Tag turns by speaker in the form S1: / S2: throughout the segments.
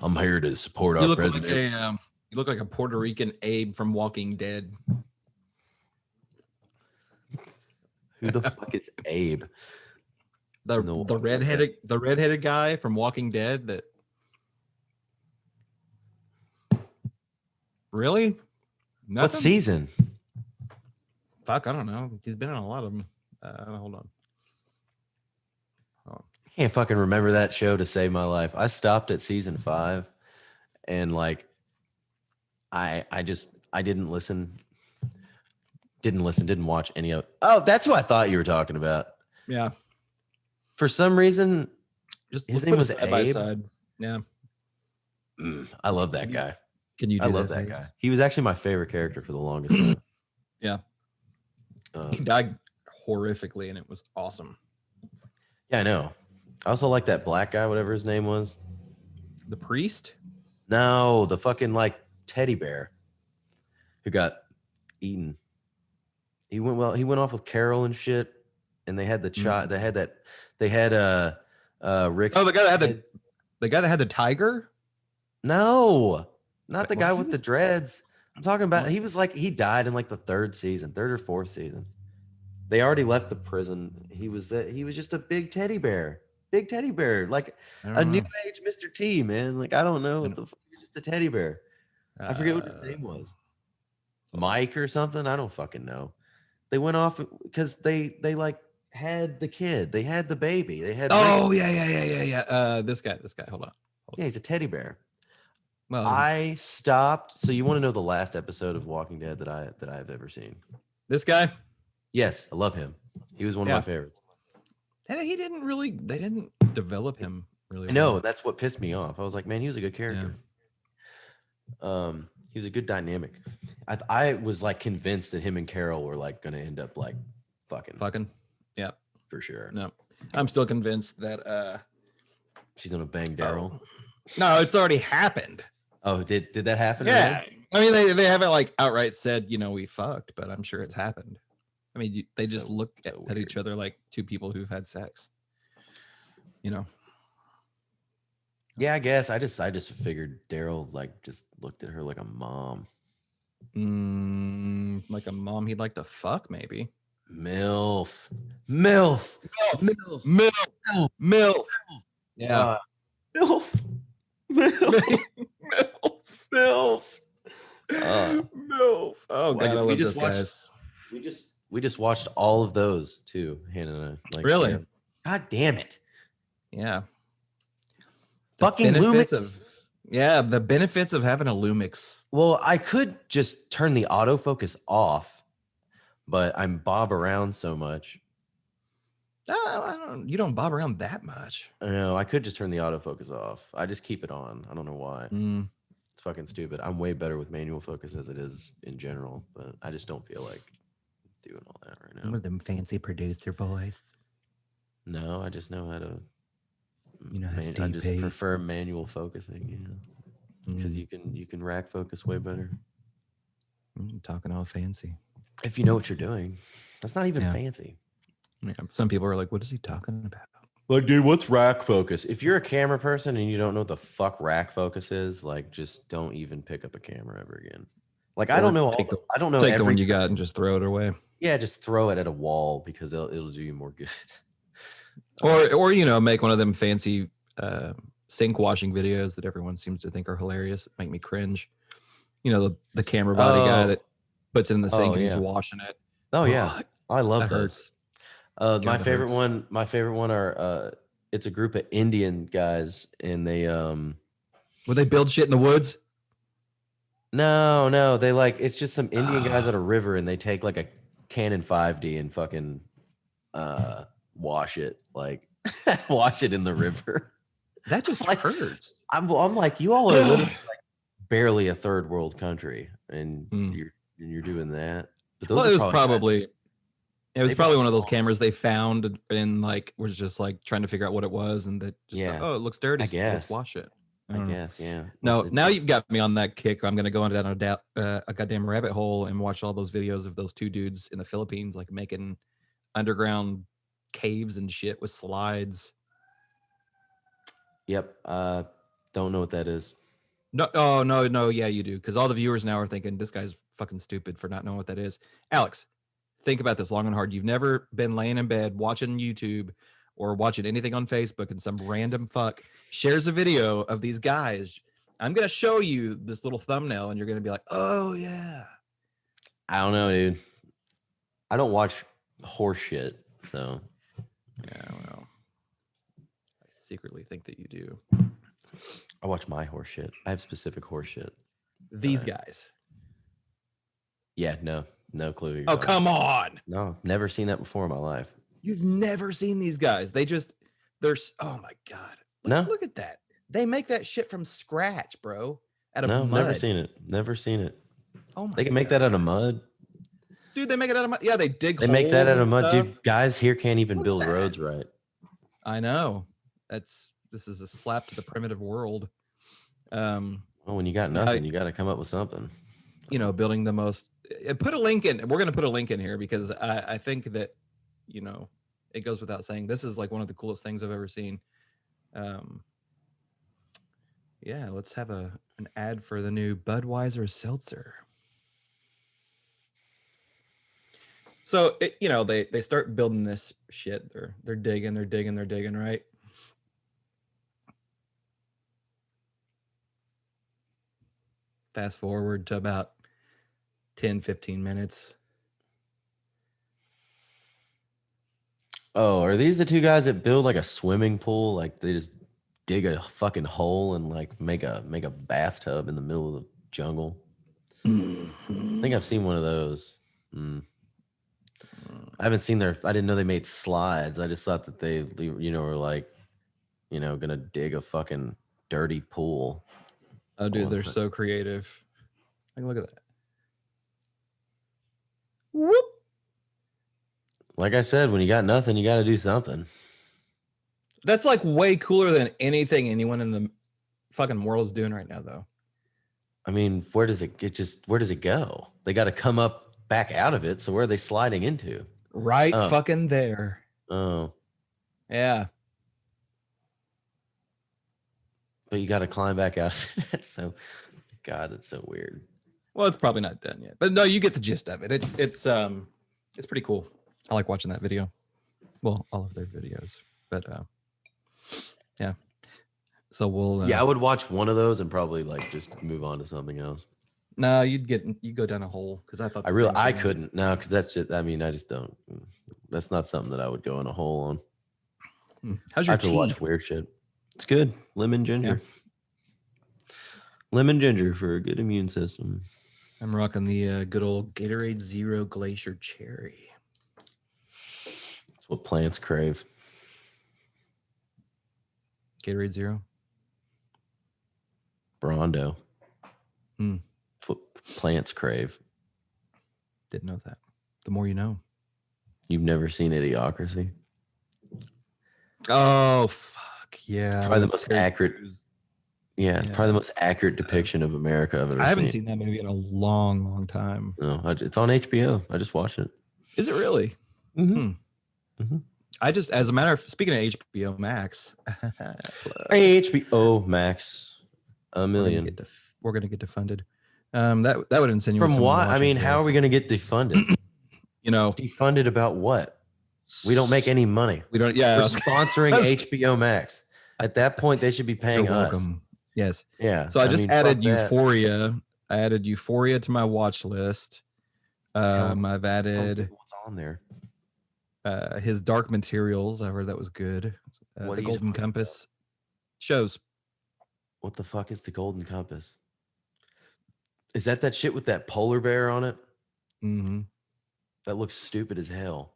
S1: I'm here to support
S2: You
S1: our
S2: look
S1: president.
S2: like you look like a Puerto Rican Abe from Walking Dead.
S1: Who the fuck is Abe?
S2: The redheaded guy from Walking Dead. That really?
S1: What
S2: Nothing?
S1: season?
S2: Fuck, I don't know. He's been in a lot of them. Hold on.
S1: I can't fucking remember that show to save my life. I stopped at season 5, and like, I didn't listen. Didn't watch any of. Oh, that's what I thought you were talking about.
S2: Yeah.
S1: For some reason,
S2: Just
S1: his
S2: let's
S1: name
S2: put it
S1: was
S2: side by
S1: Abe.
S2: side. Yeah.
S1: I love that guy.
S2: Can you? Do
S1: I love that guy. He was actually my favorite character for the longest time.
S2: Yeah. He died horrifically, and it was awesome.
S1: Yeah, I know. I also like that black guy, whatever his name was.
S2: The priest?
S1: No, the fucking like teddy bear who got eaten. He went off with Carol and shit, and they had the child. They had Rick's.
S2: Oh, the guy that had the tiger?
S1: No, not the
S2: What?
S1: guy with the dreads. I'm talking about. He died in like the third or fourth season. They already left the prison. He was just a big teddy bear. Like a new age Mr. T, man. Like, I don't know what the fuck. He's just a teddy bear. I forget what his name was. Mike or something. I don't fucking know. They went off because they like had the kid. They had the baby. They had.
S2: Oh, yeah. This guy. Hold on.
S1: Yeah, he's a teddy bear.
S2: Well,
S1: I stopped. So you want to know the last episode of Walking Dead that I've ever seen?
S2: this guy?
S1: Yes, I love him. He was one of my favorites.
S2: They didn't develop him really
S1: I know, that's what pissed me off. I was like, man, he was a good character. He was a good dynamic. I was like convinced that him and Carol were like going to end up like fucking.
S2: Yeah,
S1: for sure.
S2: No, I'm still convinced that
S1: she's gonna bang Daryl.
S2: No, it's already happened.
S1: Oh, did that happen?
S2: Yeah,
S1: already?
S2: I mean they haven't like outright said we fucked, but I'm sure it's happened. I mean they just look at each other like two people who've had sex.
S1: Yeah, I guess I just figured Daryl like just looked at her like a mom.
S2: Like a mom he'd like to fuck, maybe.
S1: MILF. Yeah. MILF.
S2: Oh god, I love this, guys.
S1: We just watched all of those too, Hannah and I. Like,
S2: really?
S1: God damn it.
S2: Yeah.
S1: Fucking LUMIX.
S2: The benefits of having a LUMIX.
S1: Well, I could just turn the autofocus off, but I'm bob around so much.
S2: You don't bob around that much.
S1: No, I could just turn the autofocus off. I just keep it on. I don't know why. It's fucking stupid. I'm way better with manual focus as it is in general, but I just don't feel like doing all that right now.
S2: One of them fancy producer boys.
S1: No, I just know how to.
S2: I
S1: just prefer manual focusing, because you can rack focus way better.
S2: Talking all fancy.
S1: If you know what you're doing, that's not even fancy.
S2: Yeah, some people are like, "What is he talking about?"
S1: Like, dude, what's rack focus? If you're a camera person and you don't know what the fuck rack focus is, like, just don't even pick up a camera ever again. Like, I don't know. I don't know.
S2: Take the one you got and just throw it away.
S1: Yeah, just throw it at a wall because it'll do you more good.
S2: Or make one of them fancy sink washing videos that everyone seems to think are hilarious. Make me cringe. The camera body guy that puts it in the sink and he's washing it.
S1: Oh yeah, I love those. My favorite
S2: hurts.
S1: My favorite one are it's a group of Indian guys and they
S2: Would they build shit in the woods?
S1: No, they it's just some Indian guys at a river and they take like a Canon 5D and fucking wash it wash it in the river.
S2: That just hurts.
S1: I'm like, you all are literally like barely a third world country and you're doing that. But those
S2: it was probably one of those cameras they found and was just trying to figure out what it was and that just it looks dirty. So let's wash it.
S1: I guess, yeah.
S2: No, now you've got me on that kick. I'm gonna go down a goddamn rabbit hole and watch all those videos of those two dudes in the Philippines making underground caves and shit with slides.
S1: Yep. Don't know what that is.
S2: No, oh no, yeah, you do. Because all the viewers now are thinking this guy's fucking stupid for not knowing what that is. Alex, think about this long and hard. You've never been laying in bed watching YouTube or watching anything on Facebook and some random fuck shares a video of these guys. I'm gonna show you this little thumbnail and you're gonna be like, oh yeah.
S1: I don't know, dude. I don't watch horse shit, so
S2: Yeah, well. I secretly think that you do.
S1: I watch my horse shit. I have specific horse shit.
S2: These guys.
S1: Yeah, no clue. Who you're
S2: Oh,
S1: talking
S2: come on.
S1: No, never seen that before in my life.
S2: You've never seen these guys. Oh my God.
S1: No.
S2: Look at that. They make that shit from scratch, bro. Out of
S1: No,
S2: mud.
S1: never seen it. Never seen it.
S2: Oh my
S1: They can make that out of mud.
S2: Dude, they make it out of mud. Yeah, they dig
S1: They make that
S2: holes
S1: out of
S2: and
S1: mud.
S2: stuff.
S1: Dude, guys here can't even
S2: Look
S1: build
S2: at that.
S1: roads right.
S2: I know. This is a slap to the primitive world.
S1: Well, when you got nothing, you got to come up with something.
S2: You know, building the most. Put a link in. We're going to put a link in here because I think that, you know, it goes without saying. This is like one of the coolest things I've ever seen. Yeah, let's have an ad for the new Budweiser seltzer. So, you know, they start building this shit. They're digging, right? Fast forward to about 10, 15 minutes.
S1: Oh, are these the two guys that build like a swimming pool? Like they just dig a fucking hole and like make a bathtub in the middle of the jungle? I think I've seen one of those. I haven't seen I didn't know they made slides. I just thought that they, you know, were like, you know, gonna dig a fucking dirty pool.
S2: Oh, dude, they're so creative. Like, look at that. Whoop.
S1: Like I said, when you got nothing, you got to do something.
S2: That's like way cooler than anything anyone in the fucking world is doing right now, though.
S1: I mean, where does it go? They got to come up back out of it. So where are they sliding into?
S2: Right fucking there.
S1: Oh.
S2: Yeah.
S1: But you got to climb back out. That's so, God, that's so weird.
S2: Well, it's probably not done yet, but no, you get the gist of it. It's pretty cool. I like watching that video. Well, all of their videos, but yeah. So we'll.
S1: Yeah, I would watch one of those and probably like just move on to something else.
S2: No, you go down a hole because I thought
S1: I couldn't. No, because that's just. I mean, I just don't. That's not something that I would go in a hole on.
S2: How's your tea?
S1: I have to watch weird shit. It's good. Lemon ginger. Yeah. Lemon ginger for a good immune system.
S2: I'm rocking the good old Gatorade Zero Glacier Cherry.
S1: That's what plants crave.
S2: Gatorade Zero.
S1: Brondo. That's what plants crave.
S2: Didn't know that. The more you know.
S1: You've never seen Idiocracy?
S2: Oh, fuck. Yeah.
S1: Probably the most accurate. Yeah, it's probably the most accurate depiction of America I've ever seen.
S2: I haven't seen that movie in a long, long time.
S1: No, it's on HBO. I just watched it.
S2: Is it really? I just, as a matter of speaking of HBO Max,
S1: HBO Max, a million.
S2: We're gonna get defunded. That would insinuate
S1: from what? I mean, how are we gonna get defunded?
S2: You know,
S1: defunded about what? We don't make any money.
S2: We don't. Yeah,
S1: we're sponsoring HBO Max. At that point, they should be paying us.
S2: Yes.
S1: Yeah.
S2: So I just added Euphoria. I added Euphoria to my watch list. I've added
S1: what's on there.
S2: His Dark Materials. I heard that was good. The Golden Compass shows.
S1: What the fuck is the Golden Compass? Is that shit with that polar bear on it?
S2: Mm-hmm.
S1: That looks stupid as hell.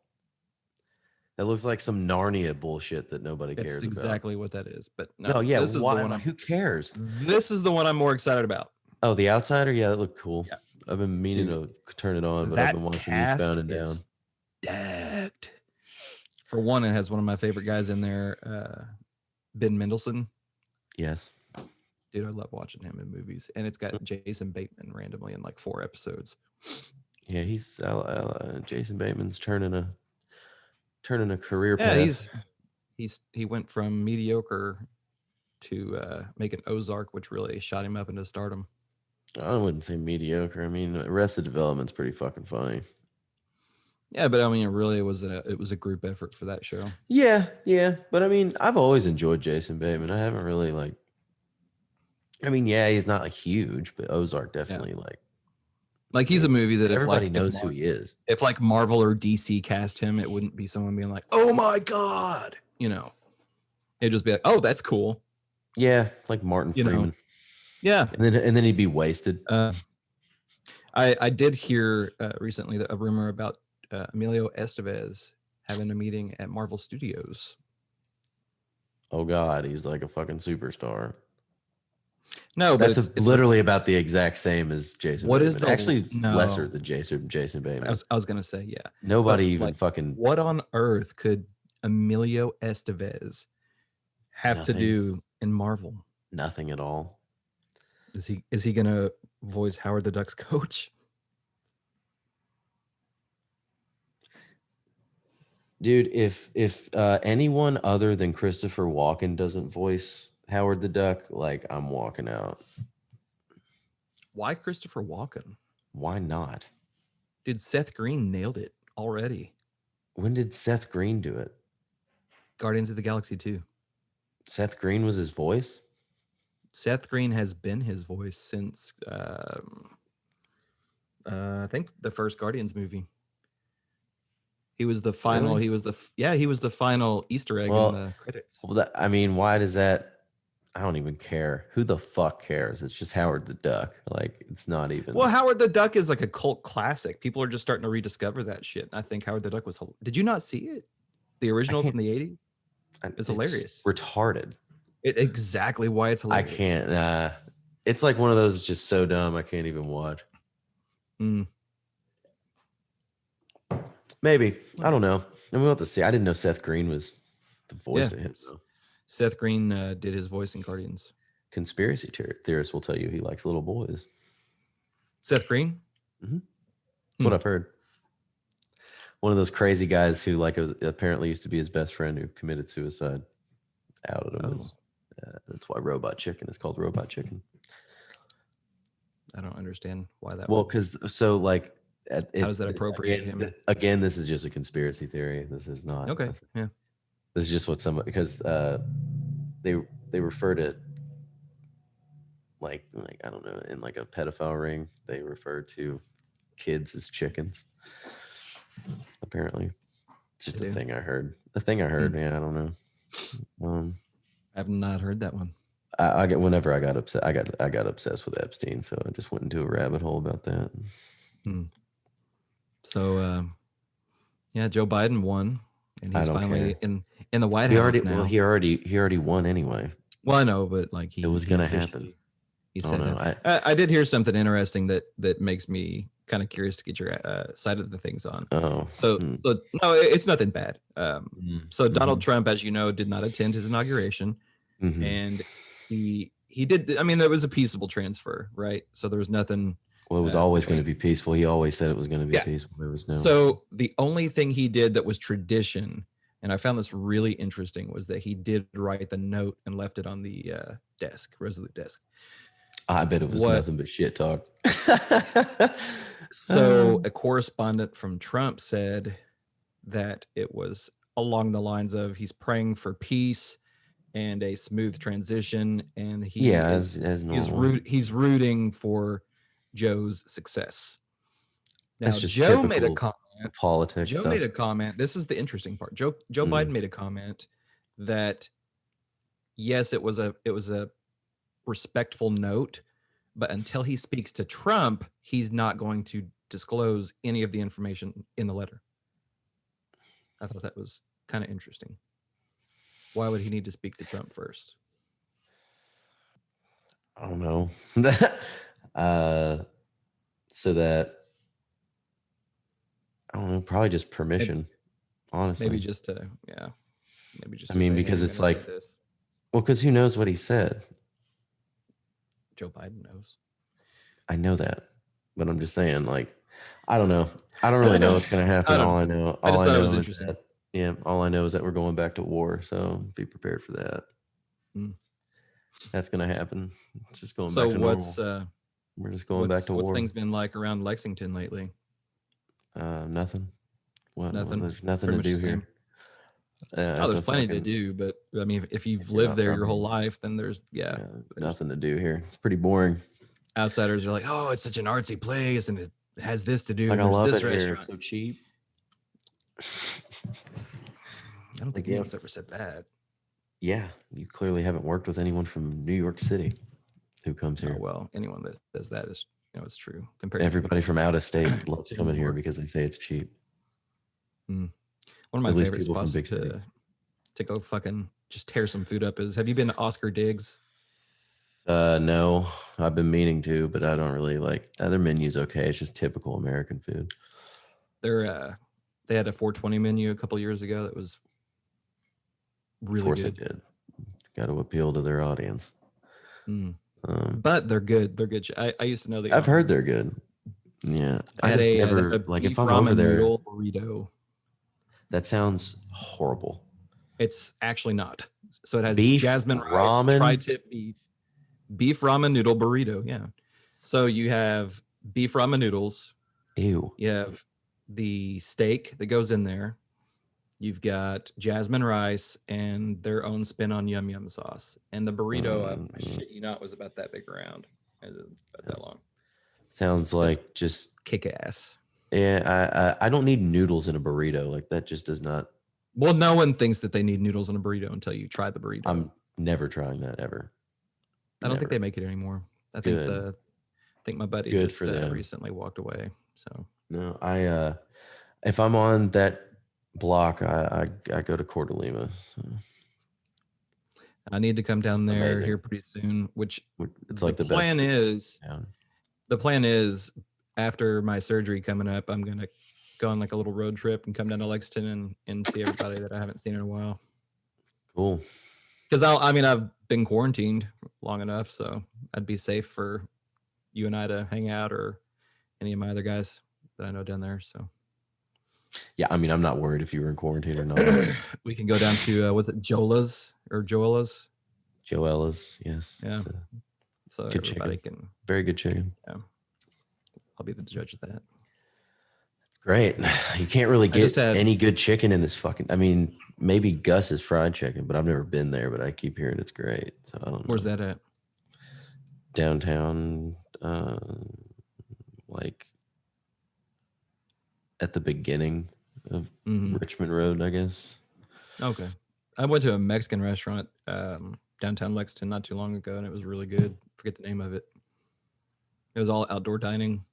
S1: That looks like some Narnia bullshit that nobody cares about. That's
S2: exactly what that is. But
S1: no, yeah, this is the one. Who cares?
S2: This is the one I'm more excited about.
S1: Oh, The Outsider? Yeah, that looked cool. Yeah. I've been meaning to turn it on, but I've been watching Eastbound and Down.
S2: Stacked. For one, it has one of my favorite guys in there, Ben Mendelsohn.
S1: Yes.
S2: Dude, I love watching him in movies. And it's got Jason Bateman randomly in like 4 episodes.
S1: Yeah, he's Jason Bateman's turning a career path.
S2: He went from mediocre to make an Ozark, which really shot him up into stardom.
S1: I wouldn't say mediocre. I mean, Arrested Development's pretty fucking funny.
S2: Yeah, but I mean, it was a group effort for that show.
S1: Yeah. But I mean, I've always enjoyed Jason Bateman. I haven't really like. I mean, yeah, he's not like huge, but Ozark definitely
S2: like he's a movie that
S1: everybody
S2: if
S1: knows who he is.
S2: If like Marvel or DC cast him, it wouldn't be someone being like, "Oh my god," you know. It'd just be like, "Oh, that's cool."
S1: Yeah, like Martin Freeman.
S2: Yeah,
S1: and then he'd be wasted.
S2: I did hear recently a rumor about Emilio Estevez having a meeting at Marvel Studios.
S1: Oh God, he's like a fucking superstar.
S2: No,
S1: that's
S2: but it's
S1: literally about the exact same as Jason.
S2: What
S1: Bateman.
S2: is the
S1: actually lesser than Jason Bateman?
S2: I was gonna say, yeah.
S1: Nobody even fucking.
S2: What on earth could Emilio Estevez have to do in Marvel?
S1: Nothing at all.
S2: Is he gonna voice Howard the Duck's coach?
S1: Dude, if anyone other than Christopher Walken doesn't voice Howard the Duck, like I'm walking out.
S2: Why Christopher Walken?
S1: Why not?
S2: Dude, Seth Green nailed it already.
S1: When did Seth Green do it?
S2: Guardians of the Galaxy 2.
S1: Seth Green was his voice?
S2: Seth Green has been his voice since I think the first Guardians movie. He was the final. Really? He was the final Easter egg in the credits.
S1: Well, I mean, why does that? I don't even care. Who the fuck cares? It's just Howard the Duck. Like, it's not even.
S2: Well, Howard the Duck is like a cult classic. People are just starting to rediscover that shit. I think Howard the Duck was. Did you not see it? The original from the 80s? It's hilarious.
S1: Retarded.
S2: Exactly why it's hilarious.
S1: I can't. It's like one of those just so dumb I can't even watch. Maybe. I don't know. And we'll have to see. I didn't know Seth Green was the voice of him. Though.
S2: Seth Green did his voice in Guardians.
S1: Conspiracy theorists will tell you he likes little boys.
S2: Seth Green?
S1: Mm-hmm. That's what I've heard. One of those crazy guys who apparently used to be his best friend who committed suicide. Outed him. That's why Robot Chicken is called Robot Chicken.
S2: I don't understand why that.
S1: Well, because how
S2: does that appropriate him?
S1: Again, this is just a conspiracy theory. This is not
S2: okay. Yeah,
S1: this is just what somebody because they refer to like I don't know, in like a pedophile ring they refer to kids as chickens. Apparently, it's just a thing I heard. Yeah, I don't know.
S2: I have not heard that one.
S1: I get whenever I got upset. I got obsessed with Epstein, so I just went into a rabbit hole about that.
S2: So, Joe Biden won, and he's finally in the White House now.
S1: Well, he already won anyway.
S2: Well, I know, but like
S1: it was going to happen.
S2: He said that. I did hear something interesting that makes me kind of curious to get your side of the things on.
S1: Oh,
S2: so no, it's nothing bad. So Donald Trump, as you know, did not attend his inauguration, and he did. I mean, there was a peaceable transfer, right? So there was nothing.
S1: Well, it was always going to be peaceful. He always said it was going to be peaceful. There was no.
S2: So the only thing he did that was tradition, and I found this really interesting, was that he did write the note and left it on the Resolute desk.
S1: I bet it was nothing but shit talk.
S2: So a correspondent from Trump said that it was along the lines of he's praying for peace and a smooth transition, and he's rooting for Joe's success. Now, Joe made a comment.
S1: Politics.
S2: Joe made a comment. This is the interesting part. Joe Biden made a comment that yes, it was a respectful note, but until he speaks to Trump, he's not going to disclose any of the information in the letter. I thought that was kind of interesting. Why would he need to speak to Trump first?
S1: I don't know. So that I don't know, probably just permission. Honestly,
S2: maybe just.
S1: I mean, because it's like, well, because who knows what he said?
S2: Joe Biden knows.
S1: I know that, but I'm just saying, like, I don't know. I don't really know what's going to happen. All I know is that, all I know is that we're going back to war. So be prepared for that. That's gonna happen. It's just going
S2: So
S1: back to
S2: what's
S1: normal. We're just going back to
S2: what's
S1: war.
S2: things been like around Lexington lately?
S1: Nothing. What?
S2: Nothing.
S1: There's nothing
S2: Pretty
S1: to
S2: much
S1: do
S2: the same.
S1: here.
S2: Oh,
S1: It's
S2: there's
S1: a
S2: plenty to
S1: fucking.
S2: do, but I mean, if you've
S1: You're
S2: lived
S1: not
S2: there
S1: from
S2: your whole
S1: here.
S2: life, then there's there's
S1: Nothing to do here. It's pretty boring.
S2: outsiders are like, oh, it's such an artsy place, and it has this to do.
S1: Like
S2: And
S1: I
S2: there's
S1: love
S2: this
S1: it here.
S2: restaurant.
S1: It's so cheap.
S2: I don't think
S1: Like, yeah.
S2: anyone's ever said that.
S1: Yeah, you clearly haven't worked with anyone from New York City who comes
S2: Oh
S1: here.
S2: well, anyone that says that is, it's true. Compared to
S1: Everybody
S2: people.
S1: from out of state loves
S2: in
S1: coming
S2: New
S1: here
S2: York.
S1: because they say it's cheap.
S2: One of my
S1: At least
S2: favorite
S1: people from
S2: spots
S1: big city.
S2: to go fucking just tear some food up is. Have you been to Oscar Diggs?
S1: No, I've been meaning to, but I don't really like. Their menu's okay. It's just typical American food.
S2: They had a 420 menu a couple years ago that was really
S1: Of course
S2: good.
S1: they did. Got to appeal to their audience.
S2: But they're good. They're good. I used to know the
S1: I've
S2: owner.
S1: heard they're good. Yeah,
S2: They
S1: I
S2: had
S1: just
S2: a
S1: never like
S2: beef
S1: if I'm over
S2: ramen
S1: there.
S2: noodle burrito.
S1: That sounds horrible.
S2: It's actually not. So it has
S1: Beef
S2: jasmine rice,
S1: ramen?
S2: tri-tip beef ramen noodle burrito. Yeah. So you have beef ramen noodles.
S1: Ew.
S2: You have the steak that goes in there. You've got jasmine rice and their own spin on yum yum sauce. And the burrito, I shit you not, was about that big around. It was about that long.
S1: Sounds like just
S2: Kick ass.
S1: yeah. I don't need noodles in a burrito. Like that just does not.
S2: Well, no one thinks that they need noodles in a burrito until you try the burrito.
S1: I'm never trying that ever.
S2: I don't think
S1: Never.
S2: they make it anymore. I
S1: Good.
S2: think my buddy
S1: Good
S2: just
S1: for them.
S2: recently walked away. So
S1: No, if I'm on that block, I go to Coeur d'Alene. So
S2: I need to come down there
S1: Amazing.
S2: here pretty soon. Which
S1: it's like the
S2: plan
S1: best.
S2: is.
S1: Town.
S2: The plan is after my surgery coming up, I'm gonna go on like a little road trip and come down to Lexington and see everybody that I haven't seen in a while.
S1: Cool.
S2: Because I've been quarantined long enough, so I'd be safe for you and I to hang out, or any of my other guys that I know down there. So
S1: Yeah, I mean, I'm not worried if you were in quarantine or not.
S2: we can go down to what's it, Jola's or Joella's?
S1: Joella's, yes.
S2: Yeah.
S1: It's a
S2: So
S1: good
S2: everybody
S1: chicken.
S2: can.
S1: very good chicken.
S2: Yeah, I'll be the judge of that.
S1: Great. You can't really
S2: just
S1: get
S2: had-
S1: any good chicken in this fucking. I mean, maybe Gus's fried chicken, but I've never been there. But I keep hearing it's great. So I don't know.
S2: Where's that at?
S1: Downtown, like at the beginning of
S2: Mhm.
S1: Richmond Road, I guess.
S2: Okay. I went to a Mexican restaurant downtown Lexington not too long ago, and it was really good. Forget the name of it. It was all outdoor dining.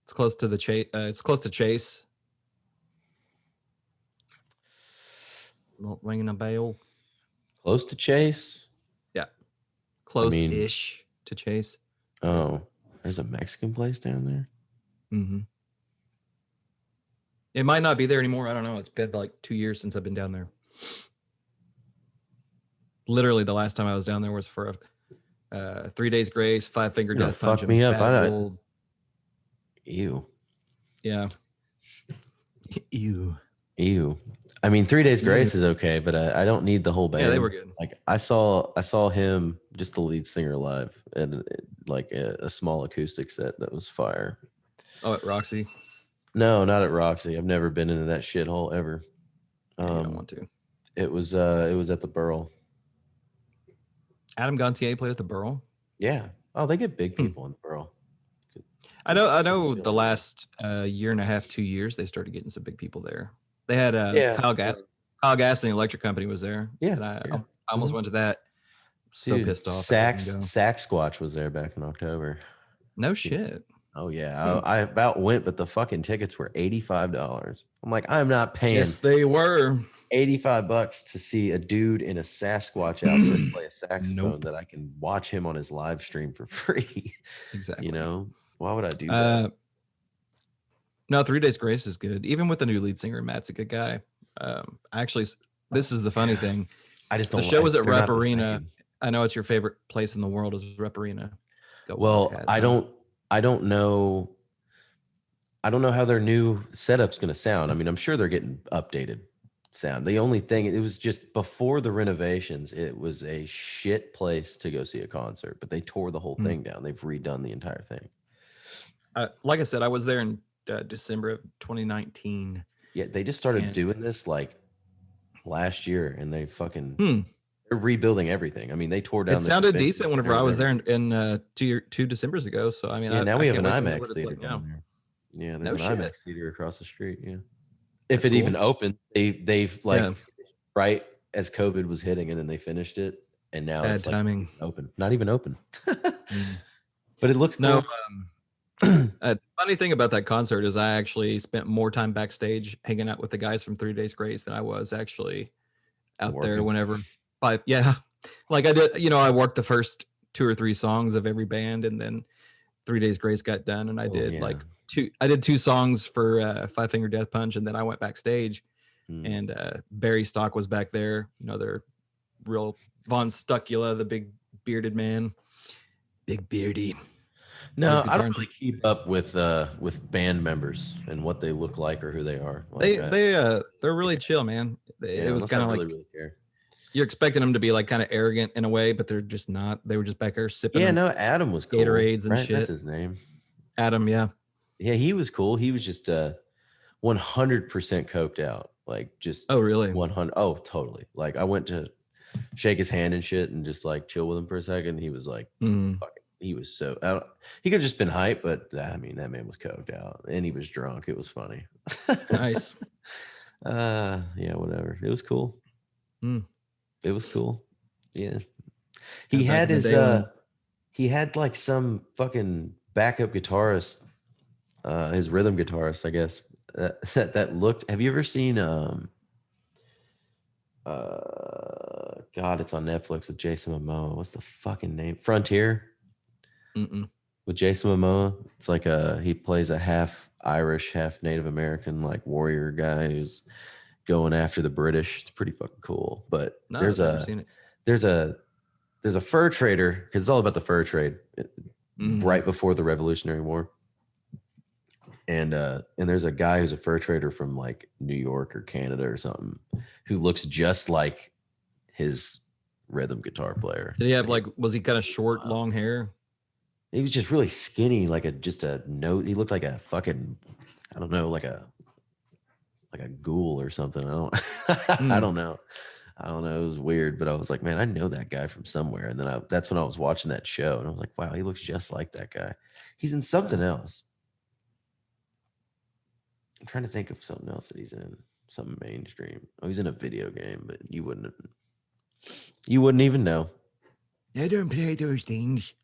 S2: It's close to the Chase. It's close to Chase. Not ringing a bell.
S1: Close to Chase.
S2: Close-ish to Chase.
S1: Oh, there's a Mexican place down there.
S2: Mm-hmm. It might not be there anymore. I don't know. It's been like 2 years since I've been down there. Literally, the last time I was down there was for a 3 days grace, 5-finger
S1: You're gonna
S2: death punch.
S1: fuck me up.
S2: Bad Gold.
S1: Ew.
S2: Yeah. Ew.
S1: Ew. I mean, 3 days grace is okay, but I don't need the whole band.
S2: Yeah, they were good.
S1: Like I saw him, just the lead singer, live at like a small acoustic set that was fire.
S2: Oh, at Roxy.
S1: No, not at Roxy. I've never been into that shithole ever.
S2: Yeah, you don't want to.
S1: It was at the Burl.
S2: Adam Gontier played at the Burl.
S1: Yeah. Oh, they get big people in the Burl.
S2: I know. The last year and a half, 2 years, they started getting some big people there. They had Kyle Gass. Kyle Gass and the Electric Company was there.
S1: Yeah,
S2: and I
S1: yeah.
S2: almost went to that. So
S1: Dude,
S2: pissed off. I didn't go.
S1: Sax Squatch was there back in October.
S2: No shit.
S1: Oh yeah, I about went, but the fucking tickets were $85. I'm like, I'm not paying
S2: Yes, they were.
S1: $85 to see a dude in a Sasquatch outfit play a saxophone
S2: Nope.
S1: that I can watch him on his live stream for free.
S2: Exactly.
S1: You know, why would I do that?
S2: No, 3 Days Grace is good. Even with the new lead singer, Matt's a good guy. Actually, this is the funny thing.
S1: I just
S2: The
S1: don't.
S2: show was at
S1: they're not
S2: Rep
S1: the
S2: Arena.
S1: same.
S2: I know it's your favorite place in the world is Rep Arena. Go
S1: Well,
S2: Wildcats,
S1: I
S2: huh?
S1: don't know. I don't know how their new setup's going to sound. I mean, I'm sure they're getting updated sound. The only thing, it was just before the renovations, it was a shit place to go see a concert, but they tore the whole thing down. They've redone the entire thing.
S2: Like I said, I was there in December of 2019.
S1: Yeah, they just started doing this like last year, and they fucking they're rebuilding everything. I mean, they tore down.
S2: It sounded decent whenever I was there in 2 Decembers ago. So I mean,
S1: yeah, now we have an
S2: can't wait to know
S1: IMAX
S2: what it's
S1: theater
S2: like now.
S1: down there. Yeah, there's
S2: No
S1: an
S2: shit.
S1: IMAX theater across the street. Yeah, if it even opened, they've like right as COVID was hitting, and then they finished it, and now
S2: Bad
S1: it's
S2: timing.
S1: like open, not even open. But it looks cool.
S2: No. Funny thing about that concert is I actually spent more time backstage hanging out with the guys from 3 Days Grace than I was actually out there whenever like I did, you know, I worked the first 2 or 3 songs of every band, and then 3 Days Grace got done, and I did like 2 songs for Five Finger Death Punch, and then I went backstage and Barry Stock was back there, you know, they're real Von Stuckula, the big bearded man, big beardy.
S1: No, I don't really keep up with band members and what they look like or who they are. Like
S2: they're really chill, man. It was kind of like
S1: really care.
S2: You're expecting them to be like kind of arrogant in a way, but they're just not. They were just back there sipping.
S1: Yeah, no, Adam was cool.
S2: Gatorades and
S1: right?
S2: shit.
S1: That's his name.
S2: Adam, yeah.
S1: Yeah, he was cool. He was just 100% coked out. Like just
S2: really
S1: 100. Oh, totally. Like I went to shake his hand and shit and just like chill with him for a second. He was like, fuck it. He was so he could have just been hype, but I mean that man was coked out and he was drunk. It was funny.
S2: Nice.
S1: Yeah, whatever. It was cool. It was cool. Yeah. He
S2: Back
S1: had
S2: in
S1: his
S2: the day
S1: he had like some fucking backup guitarist, his rhythm guitarist, I guess. That looked. Have you ever seen God, it's on Netflix with Jason Momoa. What's the fucking name? Frontier? With Jason Momoa. It's like he plays a half Irish, half Native American like warrior guy who's going after the British. It's pretty fucking cool. But there's a fur trader, because it's all about the fur trade right before the Revolutionary War. And there's a guy who's a fur trader from like New York or Canada or something who looks just like his rhythm guitar player.
S2: Did he have like, was he kind of short, long hair?
S1: He was just really skinny, like a note. He looked like a fucking, I don't know, like a ghoul or something. I don't know. I don't know. It was weird, but I was like, man, I know that guy from somewhere. And then that's when I was watching that show, and I was like, wow, he looks just like that guy. He's in something else. I'm trying to think of something else that he's in, something mainstream. Oh, he's in a video game, but you wouldn't even know.
S2: I don't play those things.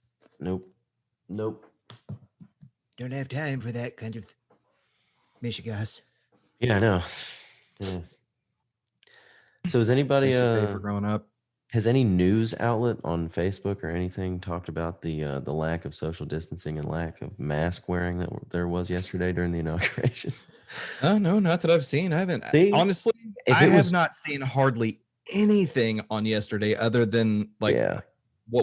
S1: Nope.
S2: Don't have time for that kind of mishigas.
S1: Yeah, I know. Yeah. So has anybody
S2: for growing up?
S1: Has any news outlet on Facebook or anything talked about the lack of social distancing and lack of mask wearing that there was yesterday during the inauguration?
S2: Oh, no, not that I've seen. I haven't. Honestly, I have not seen hardly anything on yesterday other than what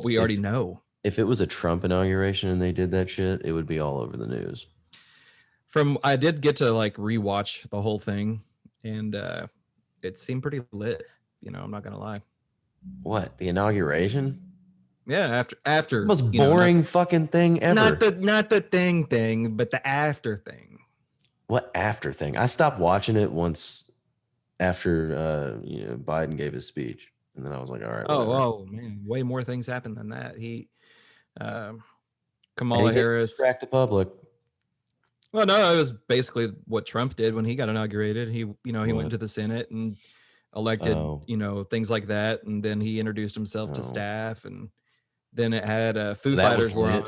S2: we already know.
S1: If it was a Trump inauguration and they did that shit, it would be all over the news.
S2: I did get to like rewatch the whole thing, and it seemed pretty lit. You know, I'm not gonna lie.
S1: What, the inauguration?
S2: Yeah, after
S1: the most boring fucking thing ever.
S2: Not the thing, but the after thing.
S1: What after thing? I stopped watching it once after Biden gave his speech, and then I was like, all right.
S2: Oh man, way more things happened than that. Kamala Harris
S1: distract the public.
S2: Well, no, it was basically what Trump did when he got inaugurated. He went to the Senate and elected, things like that, and then he introduced himself to staff, and then it had Foo Fighters were on.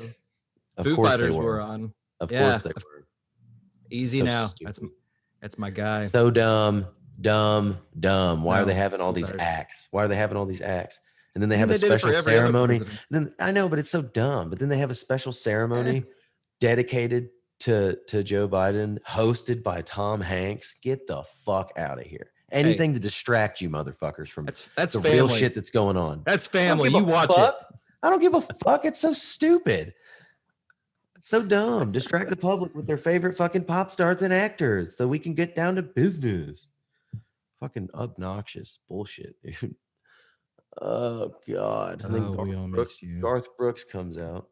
S2: Foo Fighters were on.
S1: Of course they were.
S2: Easy so now. Stupid. That's my guy.
S1: So dumb. Why are they having all these acts? And then they have a special ceremony. Then I know, but it's so dumb. But then they have a special ceremony dedicated to Joe Biden, hosted by Tom Hanks. Get the fuck out of here. Anything to distract you motherfuckers from that's the family. Real shit that's going on.
S2: That's family. You watch it.
S1: I don't give a fuck. It's so stupid. It's so dumb. Distract the public with their favorite fucking pop stars and actors so we can get down to business. Fucking obnoxious bullshit, dude. Oh God. And then
S2: Oh, we all missed you.
S1: Garth Brooks comes out.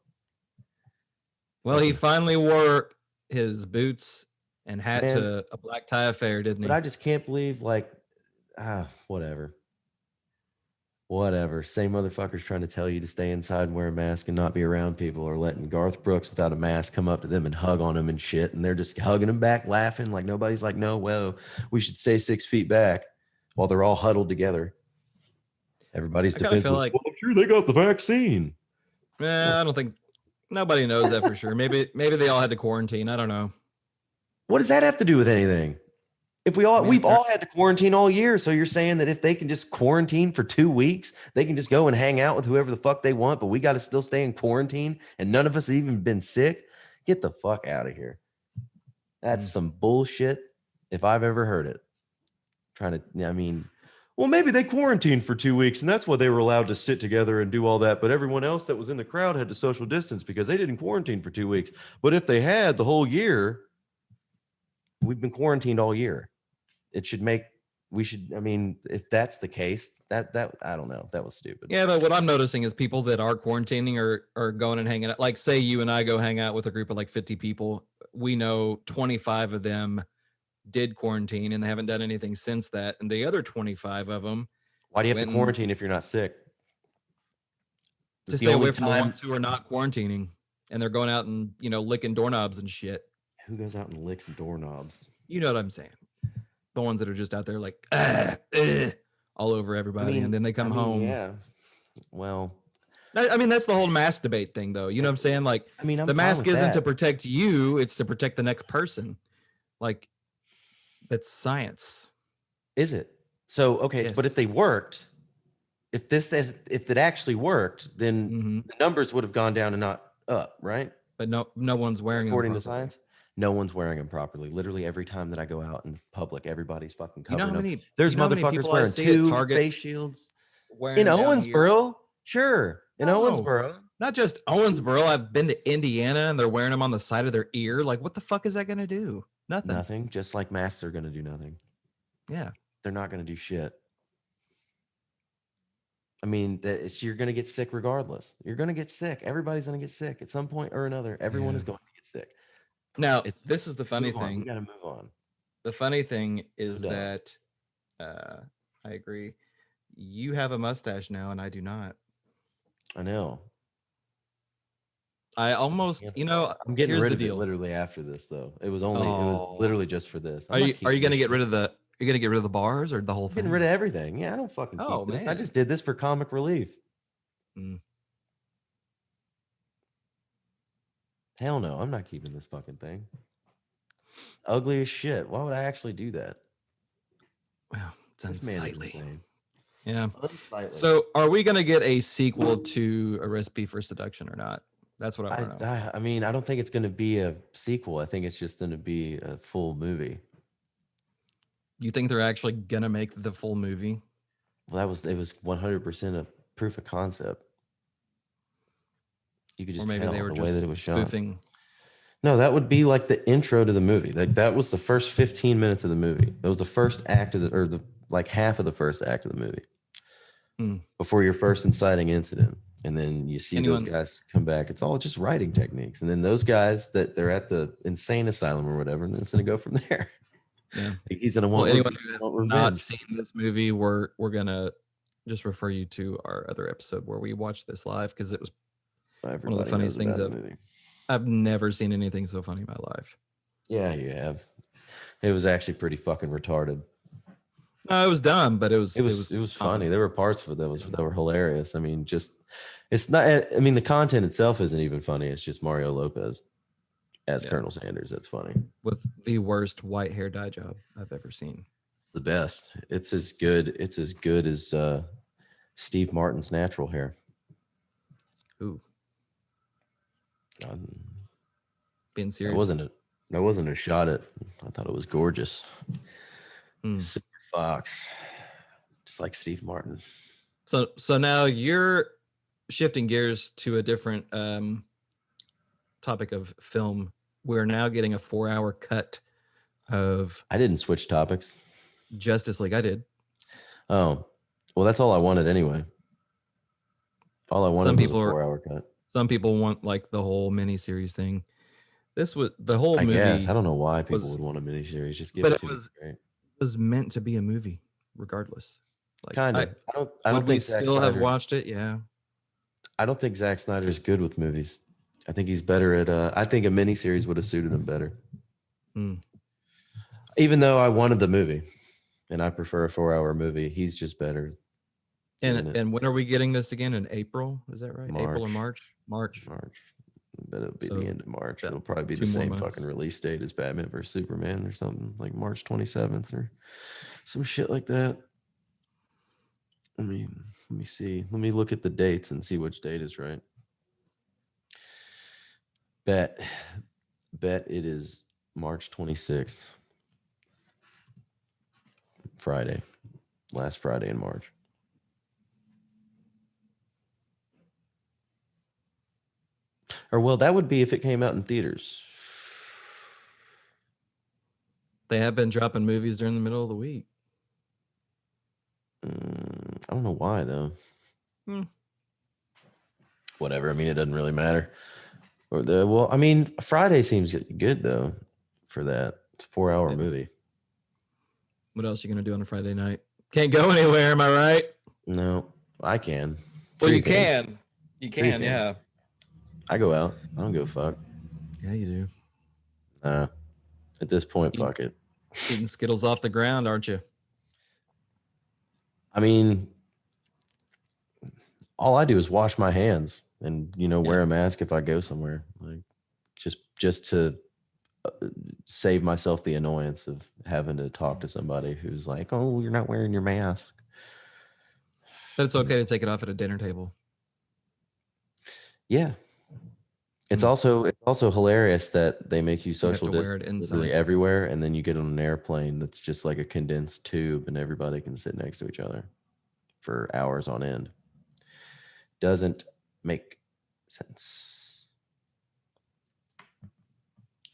S2: Well, he finally wore his boots and hat
S1: Man.
S2: to a black tie affair, didn't he?
S1: But I just can't believe, like, whatever. Same motherfuckers trying to tell you to stay inside and wear a mask and not be around people, or letting Garth Brooks without a mask come up to them and hug on him and shit. And they're just hugging him back, laughing. Like nobody's like, no, well, we should stay 6 feet back, while they're all huddled together. Everybody's defensive.
S2: Like,
S1: well, I'm sure they got the vaccine.
S2: I don't think nobody knows that for sure. Maybe they all had to quarantine. I don't know.
S1: What does that have to do with anything? If we've all had to quarantine all year, so you're saying that if they can just quarantine for 2 weeks, they can just go and hang out with whoever the fuck they want, but we got to still stay in quarantine and none of us have even been sick? Get the fuck out of here. That's some bullshit if I've ever heard it. Well, maybe they quarantined for 2 weeks and that's why they were allowed to sit together and do all that, but everyone else that was in the crowd had to social distance because they didn't quarantine for 2 weeks. But if they had the whole year, we've been quarantined all year. If that's the case, that I don't know. That was stupid.
S2: Yeah, but what I'm noticing is people that are quarantining are going and hanging out. Like, say you and I go hang out with a group of like 50 people. We know 25 of them did quarantine and they haven't done anything since that. And the other 25 of them.
S1: Why do you have to quarantine if you're not sick?
S2: To stay away from the ones who are not quarantining and they're going out and, licking doorknobs and shit.
S1: Who goes out and licks doorknobs?
S2: You know what I'm saying? The ones that are just out there like all over everybody, and then they come home.
S1: Yeah. Well,
S2: that's the whole mask debate thing, though. You know what I'm saying? Like, the mask isn't to protect you; it's to protect the next person. Like, that's science.
S1: Is it? So okay,
S2: Yes.
S1: But if they worked, if it actually worked, then the numbers would have gone down and not up, right?
S2: But no one's wearing them.
S1: According to science. No one's wearing them properly. Literally every time that I go out in public, everybody's fucking covering them. There's motherfuckers wearing 2 face shields. In Owensboro? Sure. In Owensboro.
S2: Not just Owensboro. I've been to Indiana and they're wearing them on the side of their ear. Like, what the fuck is that going to do? Nothing.
S1: Just like masks are going to do nothing.
S2: Yeah.
S1: They're not going to do shit. You're going to get sick regardless. You're going to get sick. Everybody's going to get sick at some point or another. Everyone is going to get sick.
S2: Now, this is the funny thing.
S1: We got to move on.
S2: The funny thing is that I agree. You have a mustache now, and I do not.
S1: I know.
S2: I almost,
S1: I'm getting rid of it literally after this, though. It was literally just for this.
S2: Are you going to get rid of the? You're going to get rid of the bars or the whole thing?
S1: Getting rid of everything. Yeah, I don't fucking keep this. Man. I just did this for comic relief. Hell no, I'm not keeping this fucking thing. Ugly as shit. Why would I actually do that?
S2: Well, it's unsightly.
S1: Yeah.
S2: Unsightly. So, are we going to get a sequel to A Recipe for Seduction or not? That's what I want to know.
S1: I don't think it's going to be a sequel. I think it's just going to be a full movie.
S2: You think they're actually going to make the full movie?
S1: Well, it was 100% a proof of concept. You could just tell the way that it was shown. No, that would be like the intro to the movie. Like that was the first 15 minutes of the movie. It was the first act of half of the first act of the movie before your first inciting incident. And then you see those guys come back. It's all just writing techniques. And then those guys that they're at the insane asylum or whatever, and then it's going to go from there.
S2: Yeah.
S1: He's going to want
S2: anyone who has not seen this movie, we're going to just refer you to our other episode where we watched this live because it was one of the funniest things I've never seen anything so funny in my life.
S1: Yeah, you have. It was actually pretty fucking retarded.
S2: No, it was dumb, but it was
S1: funny. There were parts of it that were hilarious. It's not. The content itself isn't even funny. It's just Mario Lopez as Colonel Sanders. That's funny.
S2: With the worst white hair dye job I've ever seen.
S1: It's the best. It's as good as Steve Martin's natural hair.
S2: Ooh. Being serious.
S1: That wasn't a shot at. I thought it was gorgeous. Super Fox, just like Steve Martin.
S2: So now you're shifting gears to a different topic of film. We're now getting a 4-hour cut of.
S1: I didn't switch topics.
S2: Justice League. I did.
S1: Oh, well, that's all I wanted anyway. All I wanted was a 4-hour cut.
S2: Some people want like the whole miniseries thing. This was the whole
S1: I
S2: movie.
S1: guess I don't know why people would want a miniseries. Just give it to me. Right?
S2: It was meant to be a movie, regardless. Like,
S1: kind of. I don't think
S2: we still have watched it. Yeah.
S1: I don't think Zack Snyder's good with movies. I think he's better at. I think a miniseries would have suited him better. Even though I wanted the movie, and I prefer a 4-hour movie, he's just better.
S2: And when are we getting this again? In April? Is that right?
S1: March.
S2: April or March? March.
S1: But it'll be the end of March. It'll probably be the same fucking release date as Batman vs Superman or something, like March 27th or some shit like that. I mean, let me see. Let me look at the dates and see which date is right. Bet it is March 26th. Friday. Last Friday in March. Or, well, that would be if it came out in theaters.
S2: They have been dropping movies during the middle of the week.
S1: I don't know why, though. Whatever. I mean, it doesn't really matter. Well, I mean, Friday seems good, though, for that. It's a 4-hour movie.
S2: What else are you going to do on a Friday night? Can't go anywhere, am I right?
S1: No, I can.
S2: Well, you can. You can, yeah.
S1: I go out. I don't give a fuck.
S2: Yeah, you do.
S1: At this point, fuck it.
S2: Eating Skittles off the ground, aren't you?
S1: I mean, all I do is wash my hands and, wear a mask if I go somewhere. Like, just to save myself the annoyance of having to talk to somebody who's like, "Oh, you're not wearing your mask."
S2: But it's okay to take it off at a dinner table.
S1: Yeah. It's also hilarious that they make you social distance literally everywhere, and then you get on an airplane that's just like a condensed tube, and everybody can sit next to each other for hours on end. Doesn't make sense.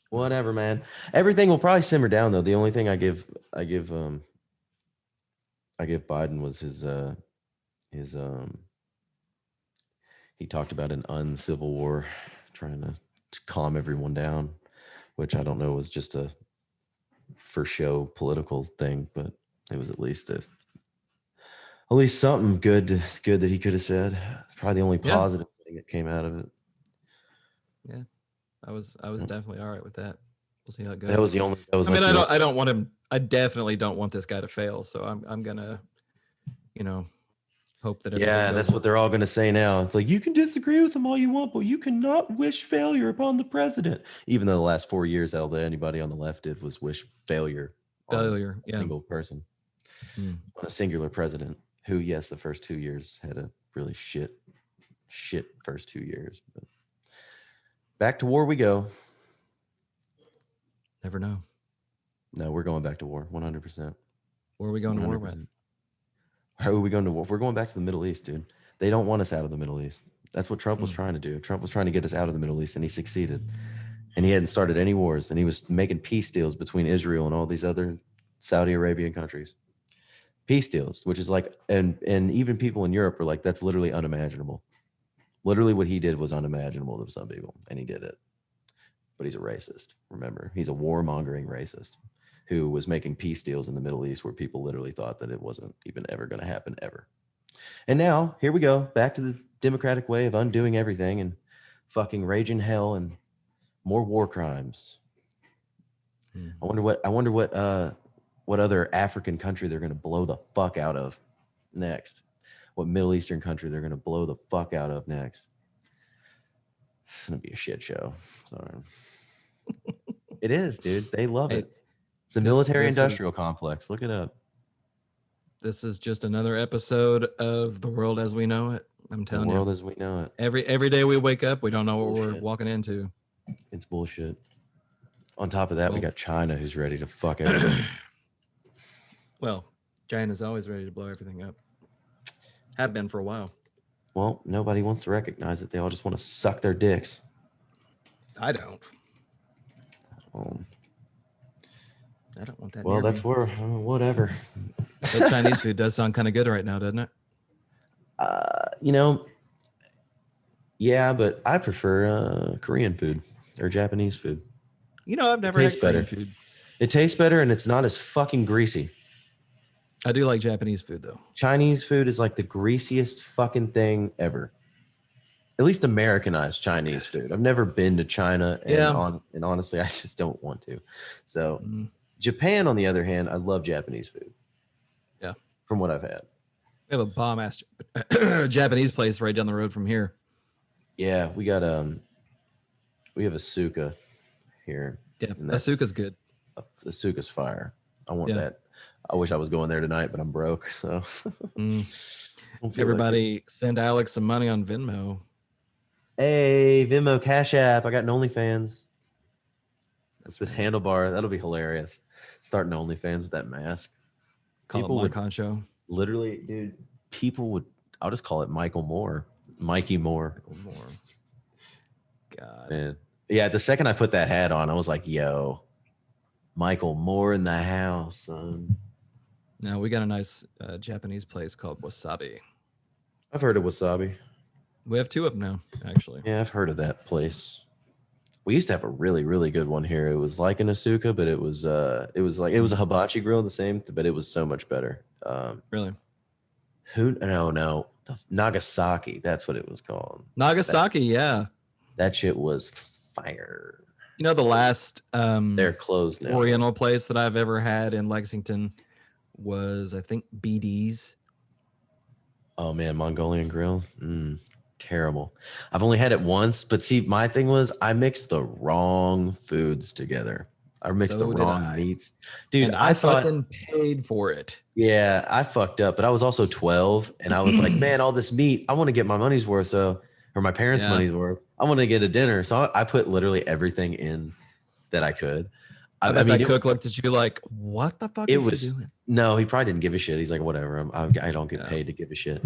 S1: Whatever, man. Everything will probably simmer down, though. The only thing I give Biden was his he talked about an uncivil war, trying to calm everyone down, which I don't know was just a for show political thing, but it was at least something good that he could have said. It's probably the only positive thing that came out of it. Yeah,
S2: I was definitely all right with that. We'll see how it goes.
S1: That was the only. That was.
S2: I mean, I don't want him. I definitely don't want this guy to fail. So I'm gonna, hope that.
S1: Yeah, that's what they're all gonna say now. It's like, you can disagree with him all you want, but you cannot wish failure upon the president. Even though the last 4 years, all that anybody on the left did was wish failure. On a single person, on a singular president. Who, yes, the first 2 years had a really shit first 2 years. But back to war we go.
S2: Never know.
S1: No, we're going back to war, 100%.
S2: Where are we going 100%. to war with?
S1: How are we going to war? We're going back to the Middle East, dude. They don't want us out of the Middle East. That's what Trump was trying to do. Trump was trying to get us out of the Middle East, and he succeeded. And he hadn't started any wars, and he was making peace deals between Israel and all these other Saudi Arabian countries. Peace deals, which is like, and even people in Europe are like, that's literally unimaginable. Literally what he did was unimaginable to some people, and he did it. But he's a racist, remember? He's a warmongering racist who was making peace deals in the Middle East where people literally thought that it wasn't even ever going to happen ever. And now, here we go, back to the democratic way of undoing everything and fucking raging hell and more war crimes. I wonder what other African country they're going to blow the fuck out of next. What Middle Eastern country they're going to blow the fuck out of next. It's going to be a shit show. Sorry. It is, dude. They love it. It's the military-industrial complex. Look it up.
S2: This is just another episode of The World as We Know It. I'm telling you.
S1: The world as we know it.
S2: Every day we wake up, we don't know what we're walking into.
S1: It's bullshit. On top of that, we got China who's ready to fuck everything.
S2: Well, China's always ready to blow everything up. Have been for a while.
S1: Well, nobody wants to recognize it. They all just want to suck their dicks.
S2: I don't. I don't want that.
S1: Well, that's where, whatever.
S2: But Chinese food does sound kind of good right now, doesn't it?
S1: You know, yeah, but I prefer Korean food or Japanese food.
S2: You know, I've never had Korean food.
S1: It tastes better and it's not as fucking greasy.
S2: I do like Japanese food though.
S1: Chinese food is like the greasiest fucking thing ever. At least Americanized Chinese food. I've never been to China, and honestly, I just don't want to. So, Japan, on the other hand, I love Japanese food.
S2: Yeah,
S1: from what I've had,
S2: we have a bomb ass Japanese place right down the road from here.
S1: Yeah, we got we have Asuka here.
S2: Yeah, Asuka's good.
S1: Asuka's fire. I want that. I wish I was going there tonight, but I'm broke. So,
S2: everybody send Alex some money on Venmo.
S1: Hey, Venmo, Cash App. I got an OnlyFans. That's this handlebar. That'll be hilarious. Starting OnlyFans with that mask.
S2: People would Concho.
S1: Literally, dude. People would. I'll just call it Michael Moore. Mikey Moore.
S2: God.
S1: Man. Yeah. The second I put that hat on, I was like, "Yo, Michael Moore in the house, son."
S2: Now we got a nice Japanese place called Wasabi.
S1: I've heard of Wasabi.
S2: We have 2 of them now, actually.
S1: Yeah, I've heard of that place. We used to have a really, really good one here. It was like an Asuka, but it was a hibachi grill, the same, but it was so much better.
S2: Really?
S1: No. Nagasaki. That's what it was called.
S2: Nagasaki,
S1: That shit was fire.
S2: You know, the last
S1: they're closed now.
S2: Oriental place that I've ever had in Lexington was, I think, BD's.
S1: Oh man, Mongolian grill. Terrible. I've only had it once, but see, my thing was I mixed the wrong foods together. I mixed the wrong meats. Dude,
S2: and I fucking paid for it.
S1: Yeah, I fucked up, but I was also 12 and I was like, man, all this meat, I want to get my money's worth. Or my parents' money's worth. I want to get a dinner. So I put literally everything in that I could.
S2: I mean, that cook looked at you like, what the fuck is he doing?
S1: No, he probably didn't give a shit. He's like, whatever. I don't get paid to give a shit.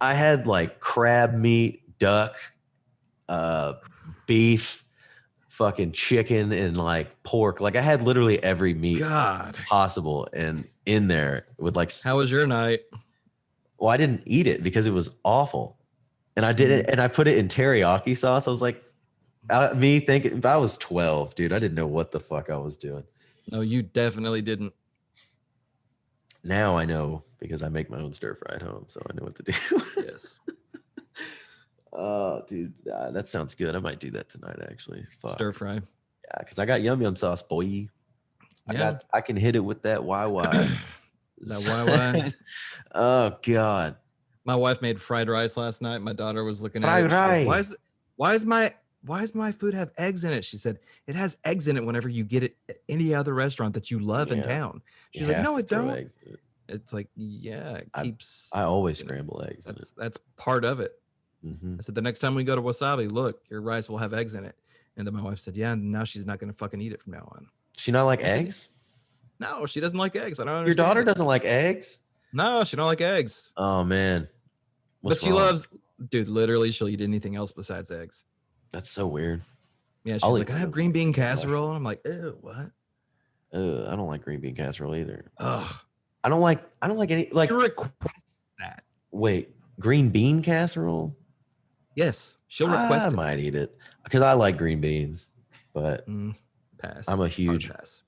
S1: I had like crab meat, duck, beef, fucking chicken, and like pork. Like I had literally every meat possible and in there with like.
S2: How was your night?
S1: Well, I didn't eat it because it was awful. And I did it and I put it in teriyaki sauce. I was like, me thinking, I was 12, dude. I didn't know what the fuck I was doing.
S2: No, you definitely didn't.
S1: Now I know because I make my own stir fry at home, so I know what to do.
S2: Yes.
S1: Oh, dude, that sounds good. I might do that tonight, actually. Fuck.
S2: Stir fry.
S1: Yeah, because I got yum sauce, boy. I can hit it with that YY.
S2: That YY.
S1: Oh God.
S2: My wife made fried rice last night. My daughter was looking
S1: at it.
S2: Like, why does my food have eggs in it? She said, it has eggs in it whenever you get it at any other restaurant that you love in town. She's like, no, it don't. It's like, it keeps.
S1: I always scramble eggs.
S2: That's part of it. Mm-hmm. I said, the next time we go to Wasabi, look, your rice will have eggs in it. And then my wife said, yeah, now she's not going to fucking eat it from now on.
S1: She not like eggs?
S2: No, she doesn't like eggs. I don't understand.
S1: Your daughter doesn't like eggs?
S2: No, she don't like eggs.
S1: Oh, man.
S2: But she loves, dude, literally, she'll eat anything else besides eggs.
S1: That's so weird.
S2: Yeah, she's like, can I have green bean casserole? And I'm like, ew, what?
S1: I don't like green bean casserole either.
S2: Ugh.
S1: I don't like any, like.
S2: She requests that.
S1: Wait, green bean casserole?
S2: Yes, she'll request it.
S1: I might eat it because I like green beans, but
S2: pass.
S1: I'm a huge
S2: pass.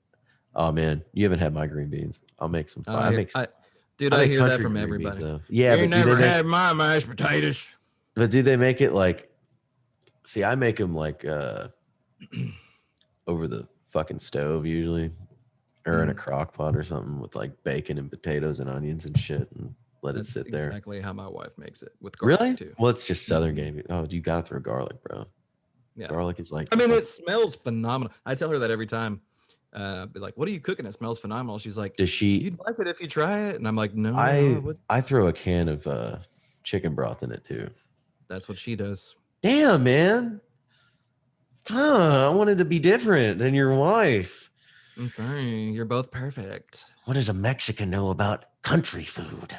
S1: Oh man, you haven't had my green beans. I'll make some.
S2: I hear that from everybody.
S1: Beans, yeah,
S2: you never had my mashed potatoes.
S1: But do they make it like? See, I make them like over the fucking stove usually, or in a crock pot or something with like bacon and potatoes and onions and shit, and let it sit there.
S2: Exactly how my wife makes it with garlic too.
S1: Well, it's just Southern game. Oh, you gotta throw garlic, bro.
S2: Yeah,
S1: garlic is like.
S2: I mean, it smells phenomenal. I tell her that every time. Be like, what are you cooking? It smells phenomenal. She's like,
S1: does she?
S2: You'd like it if you try it? And I'm like, no.
S1: I throw a can of chicken broth in it too.
S2: That's what she does.
S1: Damn, man. I wanted to be different than your wife.
S2: I'm sorry. You're both perfect.
S1: What does a Mexican know about country food?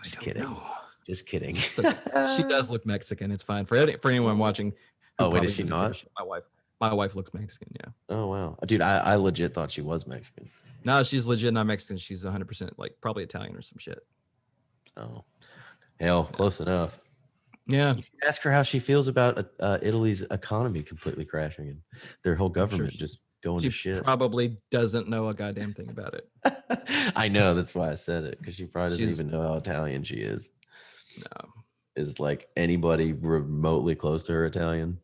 S1: Just kidding.
S2: Know.
S1: Just kidding.
S2: Okay. She does look Mexican. It's fine for anyone watching.
S1: Oh, wait, is she not?
S2: My wife. My wife looks Mexican. Yeah.
S1: Oh wow, dude, I legit thought she was Mexican.
S2: No, she's legit not Mexican. She's 100% like probably Italian or some shit.
S1: Oh, hell, close enough.
S2: Yeah.
S1: You should ask her how she feels about Italy's economy completely crashing and their whole government just going to shit.
S2: Probably doesn't know a goddamn thing about it.
S1: I know, that's why I said it, because she probably doesn't even know how Italian she is.
S2: No.
S1: Is like anybody remotely close to her Italian?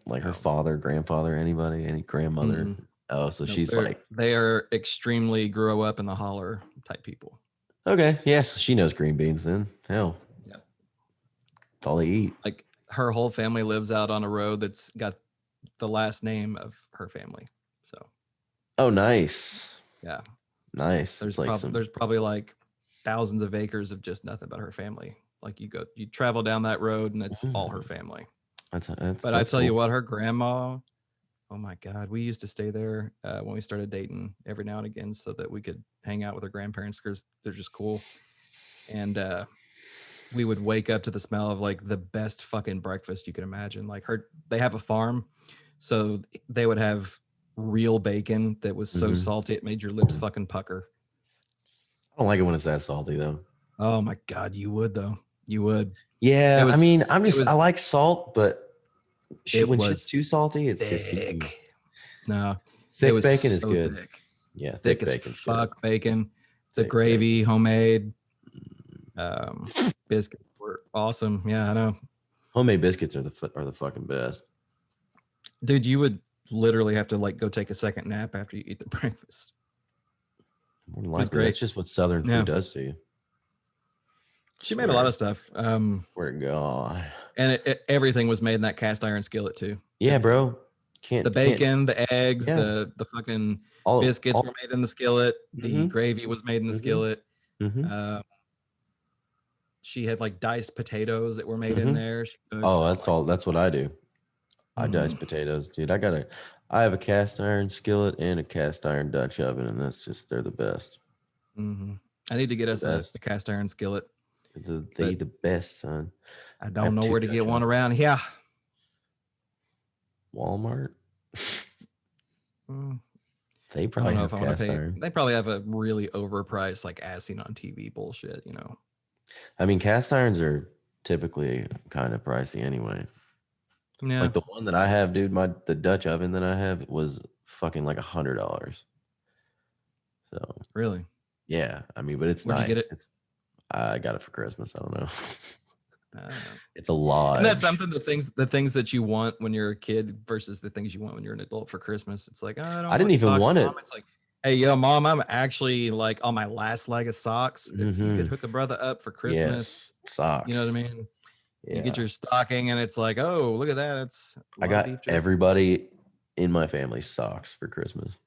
S1: Like her father, grandfather, anybody, any grandmother? Oh, so she's like,
S2: they are extremely grow up in the holler type people.
S1: Okay, yeah, so she knows green beans then. Hell,
S2: yeah,
S1: that's all they eat.
S2: Like her whole family lives out on a road that's got the last name of her family. So,
S1: oh, nice.
S2: Yeah,
S1: nice.
S2: There's probably like thousands of acres of just nothing but her family. Like you travel down that road and it's all her family. But I tell you what, her grandma. Oh my God, we used to stay there when we started dating every now and again so that we could hang out with her grandparents because they're just cool. And we would wake up to the smell of like the best fucking breakfast you could imagine. Like they have a farm, so they would have real bacon that was so salty it made your lips fucking pucker.
S1: I don't like it when it's that salty though.
S2: Oh my God, you would though. You would.
S1: Yeah, I mean, I like salt, but when shit's too salty, it's
S2: thick.
S1: Just
S2: no.
S1: Thick bacon is good. Thick. Yeah,
S2: thick bacon's fuck good. Bacon. The gravy, homemade. Biscuits were awesome. Yeah, I know.
S1: Homemade biscuits are the fucking best.
S2: Dude, you would literally have to like go take a second nap after you eat the breakfast.
S1: More than likely, that's just what Southern food does to you.
S2: She made a lot of stuff.
S1: Where to go?
S2: And everything was made in that cast iron skillet too.
S1: Yeah, bro.
S2: The bacon, the eggs, the fucking biscuits were made in the skillet. The gravy was made in the skillet. She had like diced potatoes that were made in there.
S1: That's what I do. I dice potatoes, dude. I have a cast iron skillet and a cast iron Dutch oven, and they're the best.
S2: I need to get us a cast iron skillet.
S1: They the best, son.
S2: I don't know where to get one around here.
S1: Walmart. They probably have cast iron.
S2: They probably have a really overpriced, like as seen on TV bullshit, you know.
S1: I mean, cast irons are typically kind of pricey anyway.
S2: Yeah.
S1: Like the one that I have, dude, the Dutch oven that I have was fucking like $100. So
S2: really?
S1: Yeah. I mean, but it's nice.
S2: Where'd you get it?
S1: I got it for Christmas. I don't know. It's a lot.
S2: And that's something, the things that you want when you're a kid versus the things you want when you're an adult for Christmas. It's like, I didn't even want it. It's like, hey, yo, mom, I'm actually like on my last leg of socks. If you could hook a brother up for Christmas,
S1: socks.
S2: You know what I mean? Yeah. You get your stocking and it's like, oh, look at that.
S1: I got everybody in my family socks for Christmas.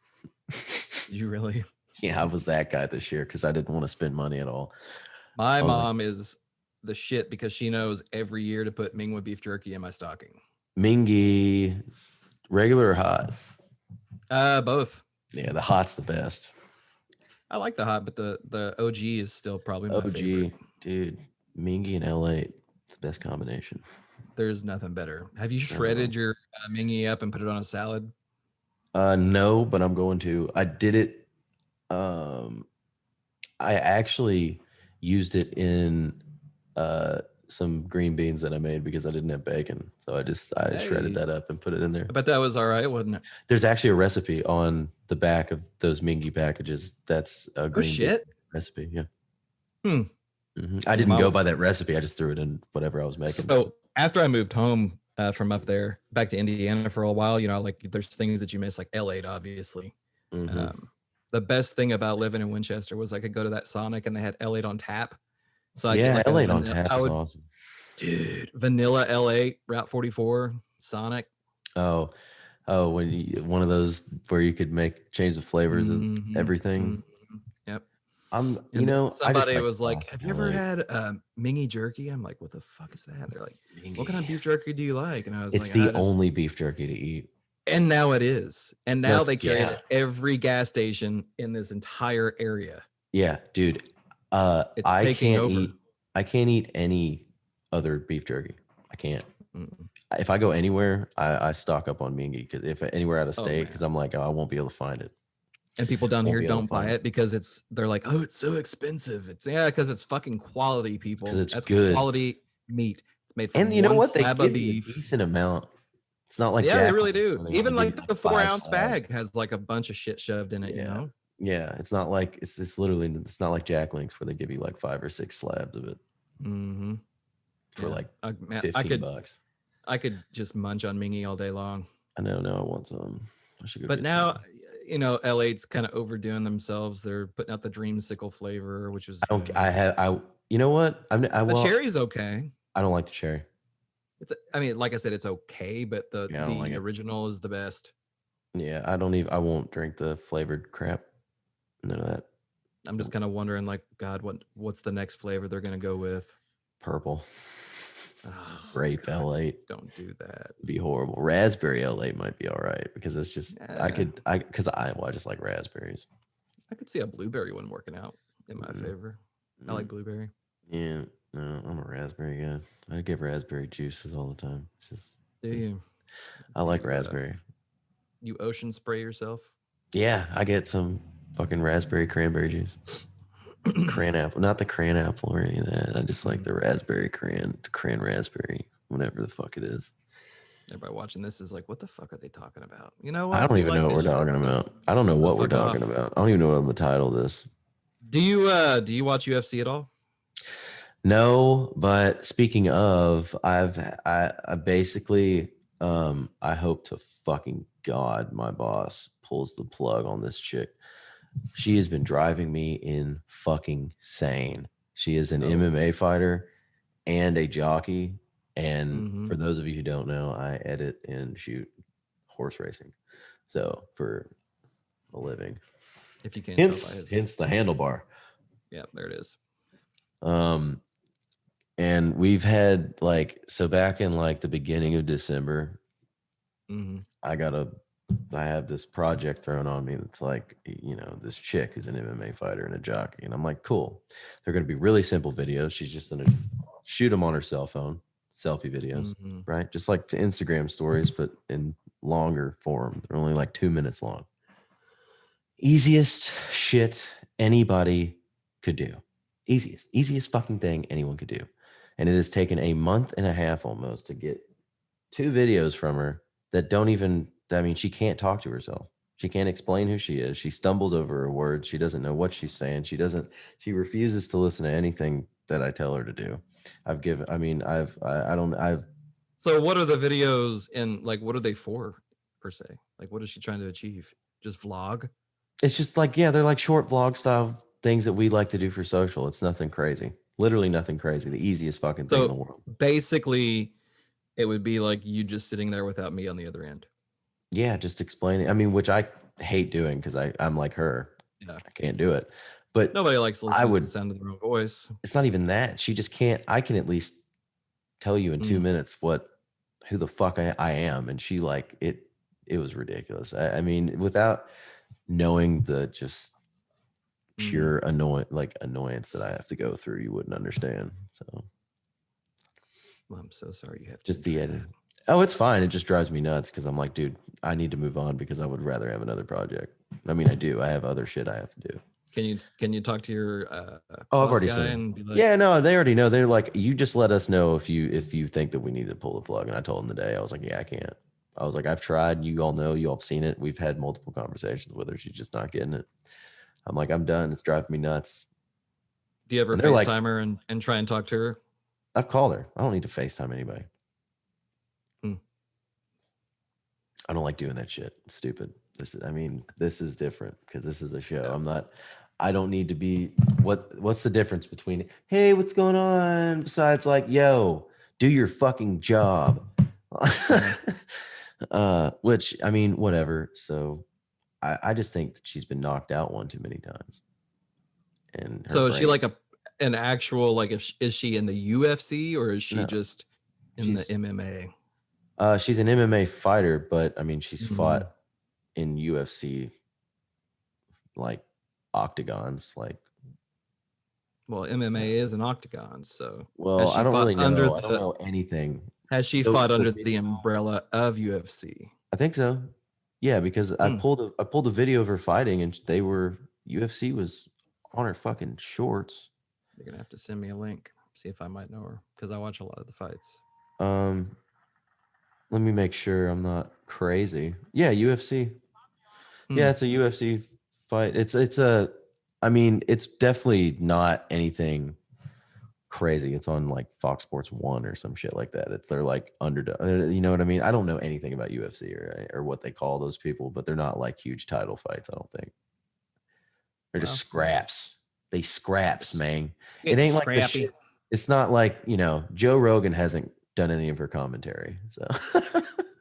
S2: You really?
S1: Yeah, I was that guy this year because I didn't want to spend money at all.
S2: My mom is the shit because she knows every year to put Mingwa beef jerky in my stocking.
S1: Mingy, regular or hot?
S2: Both.
S1: Yeah, the hot's the best.
S2: I like the hot, but the OG is still probably my favorite.
S1: Dude. Mingy and L8, it's the best combination.
S2: There's nothing better. Have you shredded your Mingy up and put it on a salad?
S1: No, but I'm going to. I did it. I actually used it in some green beans that I made because I didn't have bacon. So I shredded that up and put it in there.
S2: I bet that was all right, wasn't it?
S1: There's actually a recipe on the back of those Mingy packages. That's a green bean recipe. Yeah. I didn't go by that recipe. I just threw it in whatever I was making.
S2: So after I moved home from up there back to Indiana for a while, you know, like there's things that you miss, like L8, obviously. The best thing about living in Winchester was I could go to that Sonic and they had L8 on tap. So I get like
S1: L8 on tap is awesome.
S2: Dude, vanilla L8, Route 44, Sonic.
S1: Oh, when one of those where you could change the flavors of everything.
S2: Yep.
S1: Somebody
S2: was like, "Have you ever had Mingy jerky?" I'm like, "What the fuck is that?" They're like, "What kind of beef jerky do you like?" And I was
S1: like, "It's the only beef jerky to eat."
S2: And now it is. And now they carry it at every gas station in this entire area.
S1: Yeah, dude. I can't eat any other beef jerky. I can't. if I go anywhere, I stock up on Mingy because if anywhere out of
S2: Oh,
S1: state, because I'm like, oh, I won't be able to find it.
S2: And people down
S1: Won't
S2: here
S1: be able to
S2: don't buy
S1: find
S2: it because they're like, oh, it's so expensive. It's because it's fucking quality, people.
S1: 'Cause it's
S2: That's
S1: good.
S2: quality meat. It's made from
S1: And you know
S2: one
S1: what? They
S2: slab of
S1: give you a
S2: beef.
S1: decent amount. It's not like
S2: Yeah, they really
S1: Jacqueline's
S2: do.
S1: where they
S2: Even
S1: only give you
S2: like the
S1: 5
S2: 4-ounce
S1: slabs.
S2: bag has like a bunch of shit shoved in it, you know?
S1: Yeah, it's not like it's literally it's not like Jack Link's where they give you like 5 or 6 slabs of it
S2: Mm-hmm.
S1: for like
S2: man,
S1: 15 bucks.
S2: I could just munch on Mingy all day long.
S1: I know. Now I want some. I should go.
S2: But
S1: get
S2: now,
S1: some.
S2: you know, L8's kind of overdoing themselves. They're putting out the dreamsicle flavor, which is
S1: I don't.
S2: good.
S1: I have. I. You know what?
S2: The cherry's okay.
S1: I don't like the cherry.
S2: I mean, like I said, it's okay, but
S1: I don't like it.
S2: original is the best.
S1: Yeah, I don't even. I won't drink the flavored crap. None of that.
S2: I'm just kind of wondering, like, God, what's the next flavor they're gonna go with?
S1: Purple.
S2: Oh,
S1: Grape
S2: God,
S1: L8.
S2: Don't do that.
S1: It'd be horrible. Raspberry L8 might be all right because it's just I just like raspberries.
S2: I could see a blueberry one working out in my favor. I like blueberry.
S1: Yeah, no, I'm a raspberry guy. I give raspberry juices all the time.
S2: Do you?
S1: I like raspberry.
S2: You ocean spray yourself?
S1: Yeah, I get some fucking raspberry cranberry juice. Cran apple, not the cran apple or any of that. I just like the raspberry cran raspberry, whatever the fuck it is.
S2: Everybody watching this is like, what the fuck are they talking about? You know what?
S1: I don't even know what we're talking about. I don't know what we're talking about. I don't even know what I'm the title of this.
S2: Do you watch UFC at all?
S1: No, but speaking of, I basically I hope to fucking God my boss pulls the plug on this chick. She has been driving me in fucking sane. She is an MMA fighter and a jockey. And for those of you who don't know, I edit and shoot horse racing. So for a living.
S2: If you can't
S1: hence the handlebar.
S2: Yeah, there it is.
S1: And we've had back in like the beginning of December, I have this project thrown on me that's like, you know, this chick who's an MMA fighter and a jockey. And I'm like, cool. They're going to be really simple videos. She's just going to shoot them on her cell phone, selfie videos, right? Just like the Instagram stories, but in longer form. They're only like 2 minutes long. Easiest shit anybody could do. Easiest fucking thing anyone could do. And it has taken a month and a half almost to get 2 videos from her that don't even, I mean, she can't talk to herself. She can't explain who she is. She stumbles over her words. She doesn't know what she's saying. She refuses to listen to anything that I tell her to do.
S2: So what are the videos and like, what are they for per se? Like, what is she trying to achieve? Just vlog?
S1: It's just like, yeah, they're like short vlog style things that we like to do for social. It's nothing crazy. Literally nothing crazy. The easiest fucking thing in the world.
S2: Basically, it would be like you just sitting there without me on the other end.
S1: Yeah, just explaining. I mean, which I hate doing because I'm like her. Yeah. I can't do it. But
S2: nobody likes listening to the sound of their own voice.
S1: It's not even that. She just can't. I can at least tell you in 2 minutes who the fuck I am. And she it was ridiculous. I mean, without knowing the just pure annoyance that I have to go through, you wouldn't understand. So
S2: well, I'm so sorry you have to
S1: just the edit. Oh, it's fine. It just drives me nuts because I'm like, dude, I need to move on because I would rather have another project. I mean, I do. I have other shit I have to do.
S2: Can you talk to your
S1: I've already said. Like, yeah, no, they already know. They're like, you just let us know if you think that we need to pull the plug. And I told them today, I was like, yeah, I can't. I was like, I've tried. You all know. You all have seen it. We've had multiple conversations with her. She's just not getting it. I'm like, I'm done. It's driving me nuts.
S2: Do you ever FaceTime her and try and talk to her?
S1: I've called her. I don't need to FaceTime anybody. I don't like doing that shit. It's stupid. This is different because this is a show. I don't need to be what's the difference between, hey, what's going on? Besides like, yo, do your fucking job. Which I mean, whatever. So I just think that she's been knocked out one too many times. And
S2: so is she like an actual, like, is she in the UFC or is she just in the MMA?
S1: She's an MMA fighter, but I mean, she's fought in UFC, like octagons, like.
S2: Well, MMA is an octagon, so.
S1: Well, I don't really know. I don't know anything.
S2: Has she
S1: So
S2: fought
S1: the
S2: under the
S1: video-
S2: umbrella of UFC?
S1: I think so. Yeah, because I pulled a video of her fighting, and UFC was on her fucking shorts.
S2: You're gonna have to send me a link, see if I might know her, because I watch a lot of the fights.
S1: Let me make sure I'm not crazy. Yeah, UFC. Yeah, it's a UFC fight. I mean, it's definitely not anything crazy. It's on like Fox Sports 1 or some shit like that. They're like underdog. You know what I mean? I don't know anything about UFC or what they call those people, but they're not like huge title fights, I don't think. They're just scraps. They scraps, man. It ain't like the shit. It's not like, Joe Rogan hasn't done any of her commentary. So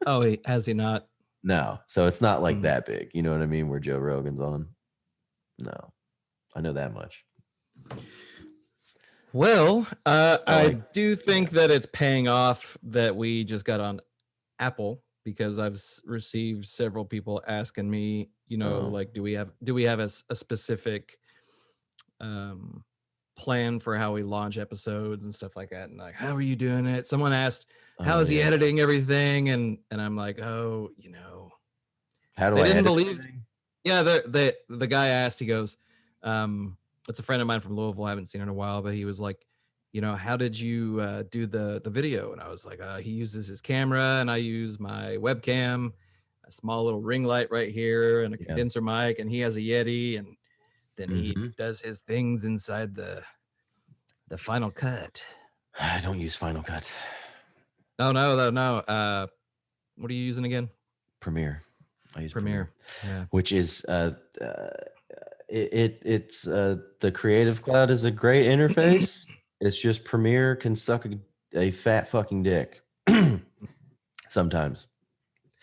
S2: Oh, has he not?
S1: no. So it's not like that big. You know what I mean? Where Joe Rogan's on. No. I know that much.
S2: Well, I do think that it's paying off that we just got on Apple, because I've received several people asking me, like, do we have a specific plan for how we launch episodes and stuff like that? And like, how are you doing it? Someone asked, how is he editing everything? And I'm like, how do I didn't believe everything? Yeah, the guy asked, he goes, it's a friend of mine from Louisville. I haven't seen her in a while, but he was like, how did you do the video? And I was like, he uses his camera and I use my webcam, a small little ring light right here and a condenser mic, and he has a Yeti, and then he does his things inside the Final Cut.
S1: I don't use Final Cut.
S2: No. What are you using again?
S1: Premiere. I use
S2: Premiere. Yeah.
S1: Which is it's the Creative Cloud is a great interface. It's just Premiere can suck a fat fucking dick sometimes.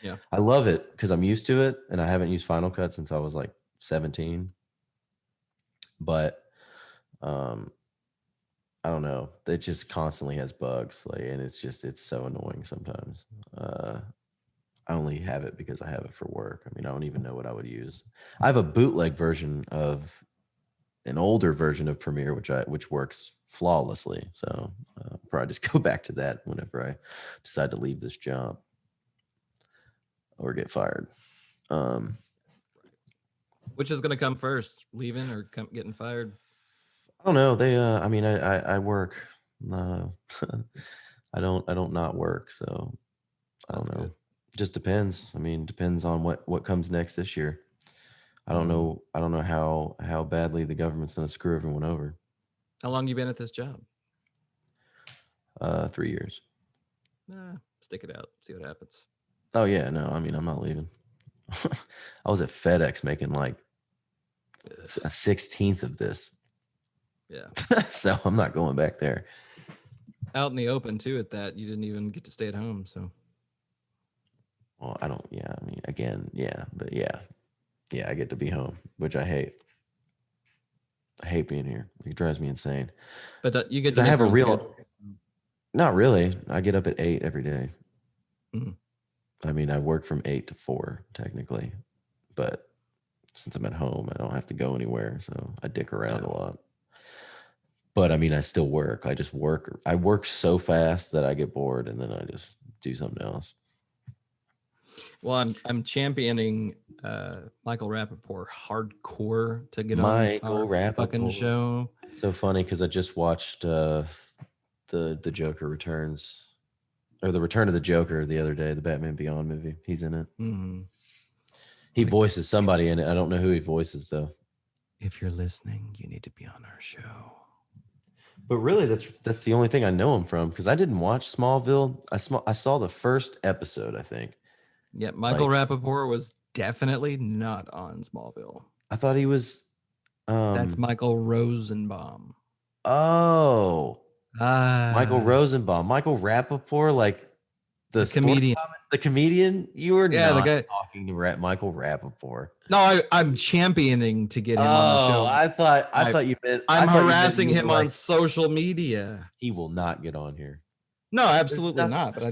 S2: Yeah,
S1: I love it because I'm used to it, and I haven't used Final Cut since I was like 17. But I don't know. It just constantly has bugs, and it's so annoying sometimes. I only have it because I have it for work. I mean, I don't even know what I would use. I have a bootleg version of an older version of Premiere, which works flawlessly. So I'll probably just go back to that whenever I decide to leave this job or get fired.
S2: Which is going to come first, leaving or getting fired?
S1: I don't know. I work. I don't not work. So I don't know. Good. Just depends. I mean, depends on what comes next this year. I don't know how badly the government's going to screw everyone over.
S2: How long you been at this job?
S1: 3 years.
S2: Stick it out. See what happens.
S1: Oh yeah, no. I mean, I'm not leaving. I was at FedEx making like a 16th of this.
S2: Yeah.
S1: So I'm not going back there.
S2: Out in the open too. At that, you didn't even get to stay at home. So.
S1: Well, I don't. Yeah, I mean, again, yeah, but yeah, I get to be home, which I hate. I hate being here. It drives me insane.
S2: But you get to.
S1: I have a real. Schedule. Not really. I get up at 8 every day.
S2: Mm-hmm.
S1: I mean, I work from 8 to 4 technically, but since I'm at home, I don't have to go anywhere, so I dick around a lot. But I mean, I still work. I just work. I work so fast that I get bored, and then I just do something else.
S2: Well, I'm championing Michael Rappaport hardcore to get on our fucking show.
S1: So funny because I just watched the Joker Returns, or the Return of the Joker the other day, the Batman Beyond movie. He's in it.
S2: Mm-hmm.
S1: He voices somebody in it. I don't know who he voices though.
S2: If you're listening, you need to be on our show.
S1: But really, that's the only thing I know him from, because I didn't watch Smallville. I saw the first episode, I think.
S2: Yeah, Michael Rappaport was definitely not on Smallville.
S1: I thought he was.
S2: That's Michael Rosenbaum.
S1: Oh, Michael Rosenbaum, Michael Rappaport, like the
S2: comedian.
S1: The comedian. You were not
S2: the guy
S1: talking to Michael Rappaport.
S2: No, I'm championing to get him on the show.
S1: I thought you meant.
S2: I'm harassing him on social media.
S1: He will not get on here.
S2: No, absolutely not. But I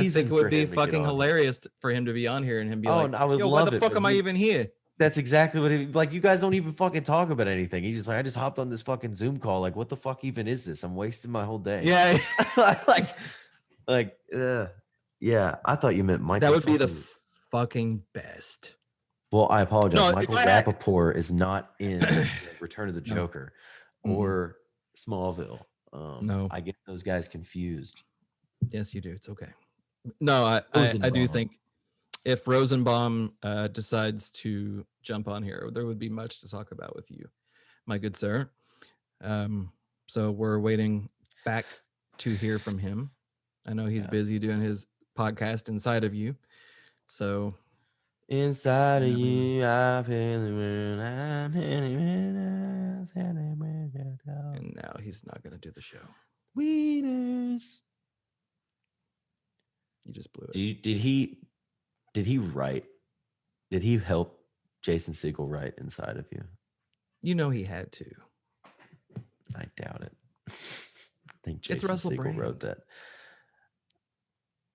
S2: think it would be fucking hilarious for him to be on here and him be like,
S1: I would
S2: yo,
S1: love
S2: why the fuck am I even here?
S1: That's exactly what like. You guys don't even fucking talk about anything. He's just like, I just hopped on this fucking Zoom call. Like, what the fuck even is this? I'm wasting my whole day.
S2: Yeah.
S1: Like, Like, yeah, I thought you meant Michael.
S2: That would be the
S1: fucking-
S2: fucking best.
S1: Well, I apologize.
S2: No, if
S1: Michael
S2: I had-
S1: Rappaport is not in Return of the Joker or Smallville.
S2: No.
S1: I get those guys confused.
S2: Yes, you do. It's okay. No, I do
S1: Rosenbaum.
S2: think if Rosenbaum decides to jump on here, there would be much to talk about with you, my good sir. So we're waiting back to hear from him. I know he's busy doing his podcast Inside of You. So
S1: Inside of you, I feel it
S2: and now he's not going to do the show.
S1: Wieners.
S2: You just blew it.
S1: Did he write? Did he help Jason Segel write Inside of You?
S2: You know he had to.
S1: I doubt it. I think Jason
S2: Russell
S1: Segel
S2: Brand.
S1: wrote that.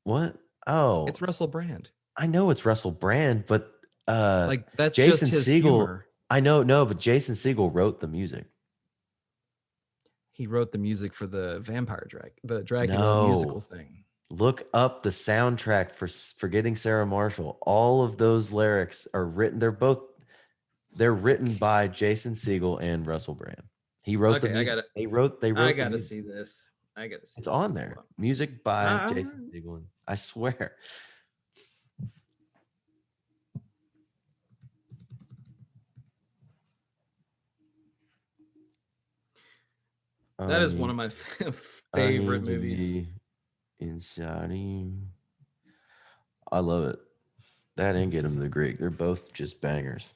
S1: What? Oh,
S2: It's Russell Brand.
S1: I know it's Russell Brand, but
S2: Like that's
S1: Jason
S2: just his
S1: Segel.
S2: humor.
S1: I know, no, but Jason Segel wrote the music.
S2: He wrote the music for the the Dracula
S1: No.
S2: musical thing.
S1: Look up the soundtrack for Forgetting Sarah Marshall. All of those lyrics are written. They're written by Jason Segel and Russell Brand. He wrote
S2: Okay,
S1: the.
S2: I got it.
S1: They wrote.
S2: I
S1: the
S2: gotta
S1: music.
S2: see this. I gotta see.
S1: It's
S2: this.
S1: on there.
S2: Hold
S1: Music by
S2: Ah.
S1: Jason Segel. I swear.
S2: That is one of my favorite movies.
S1: Inside you. I love it. That and Get Him to the Greek. They're both just bangers.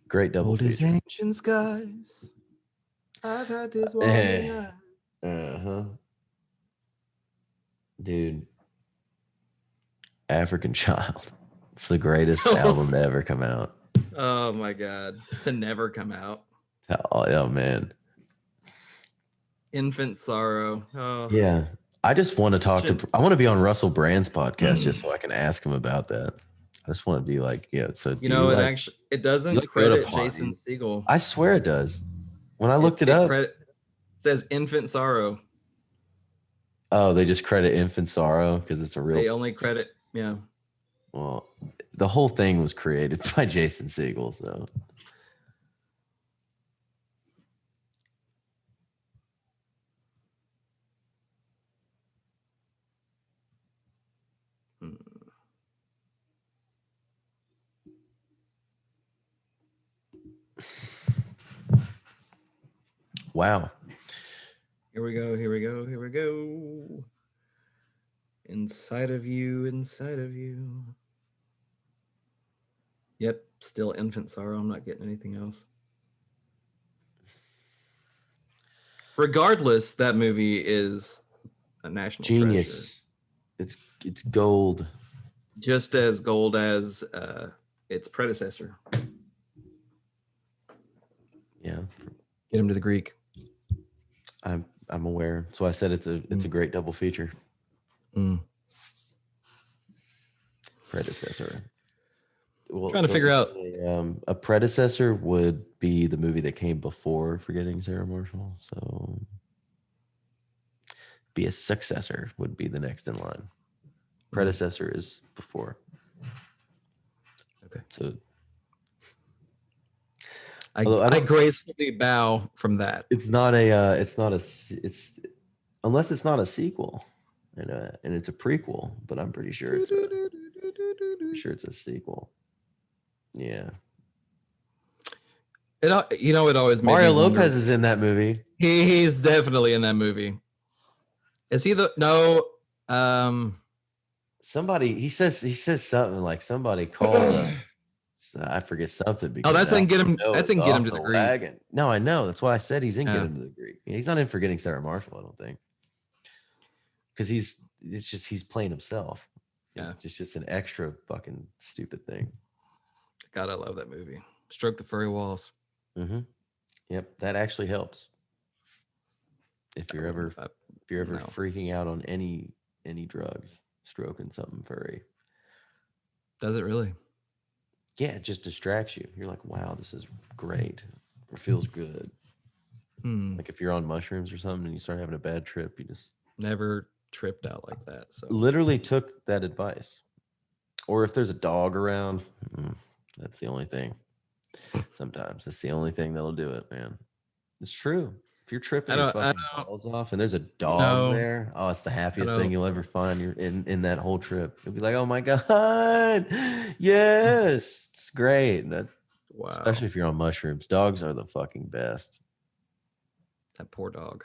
S1: Great double
S2: Old as
S1: feature.
S2: ancient skies. I've had this
S1: Eh.
S2: one.
S1: Uh-huh. Dude. African Child. It's the greatest album to ever come out.
S2: Oh my god. To never come out.
S1: Oh man.
S2: Infant Sorrow. Oh
S1: Yeah. I just want to talk
S2: Such
S1: to I want to be on Russell Brand's podcast just so I can ask him about that. I just want to be like, yeah, so
S2: you know, it doesn't
S1: like go to
S2: credit Jason
S1: parties?
S2: Segel.
S1: I swear it does. When I looked it up,
S2: it says Infant Sorrow.
S1: oh, they just credit Infant Sorrow because it's a
S2: They
S1: real.
S2: only credit, yeah.
S1: Well, the whole thing was created by Jason Segel, so. Wow.
S2: Here we go. Here we go. Here we go. Inside of you. Inside of you. Yep. Still Infant Sorrow. I'm not getting anything else. Regardless, that movie is a national
S1: Genius.
S2: treasure.
S1: It's gold.
S2: Just as gold as its predecessor.
S1: Yeah.
S2: Get him to the Greek.
S1: I'm aware. So I said it's a great double feature.
S2: Mm.
S1: Predecessor. Well,
S2: Trying to figure out.
S1: A predecessor would be the movie that came before Forgetting Sarah Marshall. So be a successor would be the next in line. Predecessor is before.
S2: Okay.
S1: So
S2: I gracefully bow from that.
S1: it's unless it's not a sequel and it's a prequel, but I'm pretty sure it's a sequel. Yeah.
S2: It always made
S1: Mario
S2: me wonder-
S1: Lopez is in that movie.
S2: He's definitely in that movie. Is he
S1: Somebody he says something like somebody called I forget something because
S2: that's in Get Him.
S1: no,
S2: That's
S1: it's
S2: in Get
S1: off
S2: Him to the Greek.
S1: wagon. No, I know. That's why I said he's in Get
S2: Yeah.
S1: Him to the Greek. He's not in Forgetting Sarah Marshall, I don't think. Because he's playing himself.
S2: Yeah.
S1: It's just an extra fucking stupid thing.
S2: God, I love that movie. Stroke the Furry Walls.
S1: Mm-hmm. Yep, that actually helps. If you're ever
S2: No.
S1: freaking out on any drugs, stroking something furry.
S2: Does it really?
S1: Yeah, it just distracts you. You're like, wow, this is great. Or feels good.
S2: Hmm.
S1: Like if you're on mushrooms or something and you start having a bad trip, you just
S2: Never tripped out like that. So
S1: Literally took that advice. Or if there's a dog around, that's the only thing. Sometimes it's the only thing that'll do it, man. It's true. If you're tripping your fucking balls off and there's a dog there, oh, it's the happiest thing you'll ever find. You're in that whole trip. You'll be like, oh my God, yes, it's great.
S2: wow,
S1: especially if you're on mushrooms. Dogs are the fucking best.
S2: That poor dog.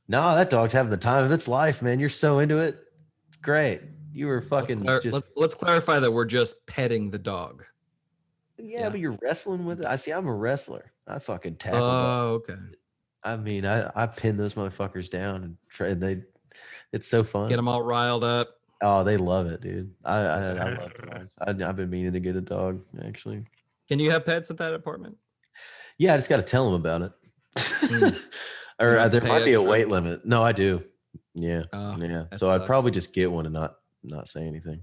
S1: No, that dog's having the time of its life, man. You're so into it. It's great. You were fucking
S2: let's clarify that we're just petting the dog.
S1: Yeah, but you're wrestling with it. I'm a wrestler. I fucking tackle.
S2: Oh, okay.
S1: I mean, I pin those motherfuckers down and try. It's so fun.
S2: Get them all riled up.
S1: Oh, they love it, dude. I love dogs. I've been meaning to get a dog, actually.
S2: Can you have pets at that apartment?
S1: Yeah, I just got to tell them about it. Or there might be a weight limit. No, I do. Yeah, yeah. So I'd probably just get one and not say anything.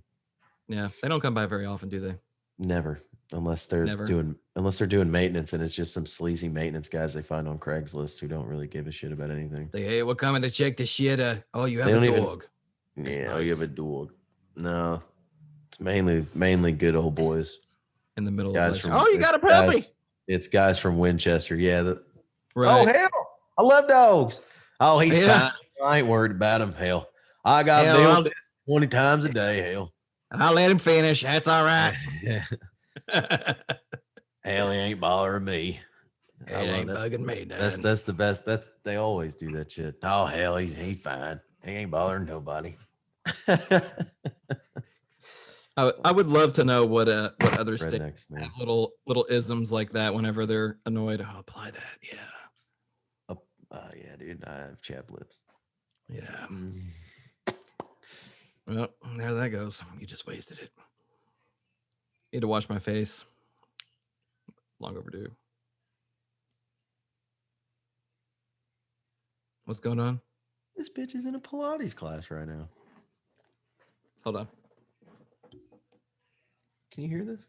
S2: Yeah, they don't come by very often, do they?
S1: Never, unless they're doing maintenance, and it's just some sleazy maintenance guys they find on Craigslist who don't really give a shit about anything.
S2: Hey, we're coming to check the shit. Oh, you have a dog.
S1: Yeah, oh, you have a dog. No, it's mainly good old boys
S2: in the middle
S1: guys
S2: of
S1: from,
S2: you got a puppy.
S1: It's guys from Winchester. Yeah.
S2: Right.
S1: Oh hell, I love dogs. Oh, he's fine. I ain't worried about him. Hell, I got to deal with this 20 times a day. Hell,
S2: I'll let him finish. That's all right.
S1: Hell, he ain't bothering me.
S2: It ain't bugging me.
S1: That's the best. They always do that shit. Oh hell, he's fine. He ain't bothering nobody.
S2: I would love to know what other states
S1: man.
S2: have little isms like that whenever they're annoyed. I'll apply that. Yeah.
S1: Yeah, dude. I have chapped lips.
S2: Yeah. Well, there that goes. You just wasted it. Need to wash my face. Long overdue. What's going on?
S1: This bitch is in a Pilates class right now.
S2: Hold on.
S1: Can you hear this?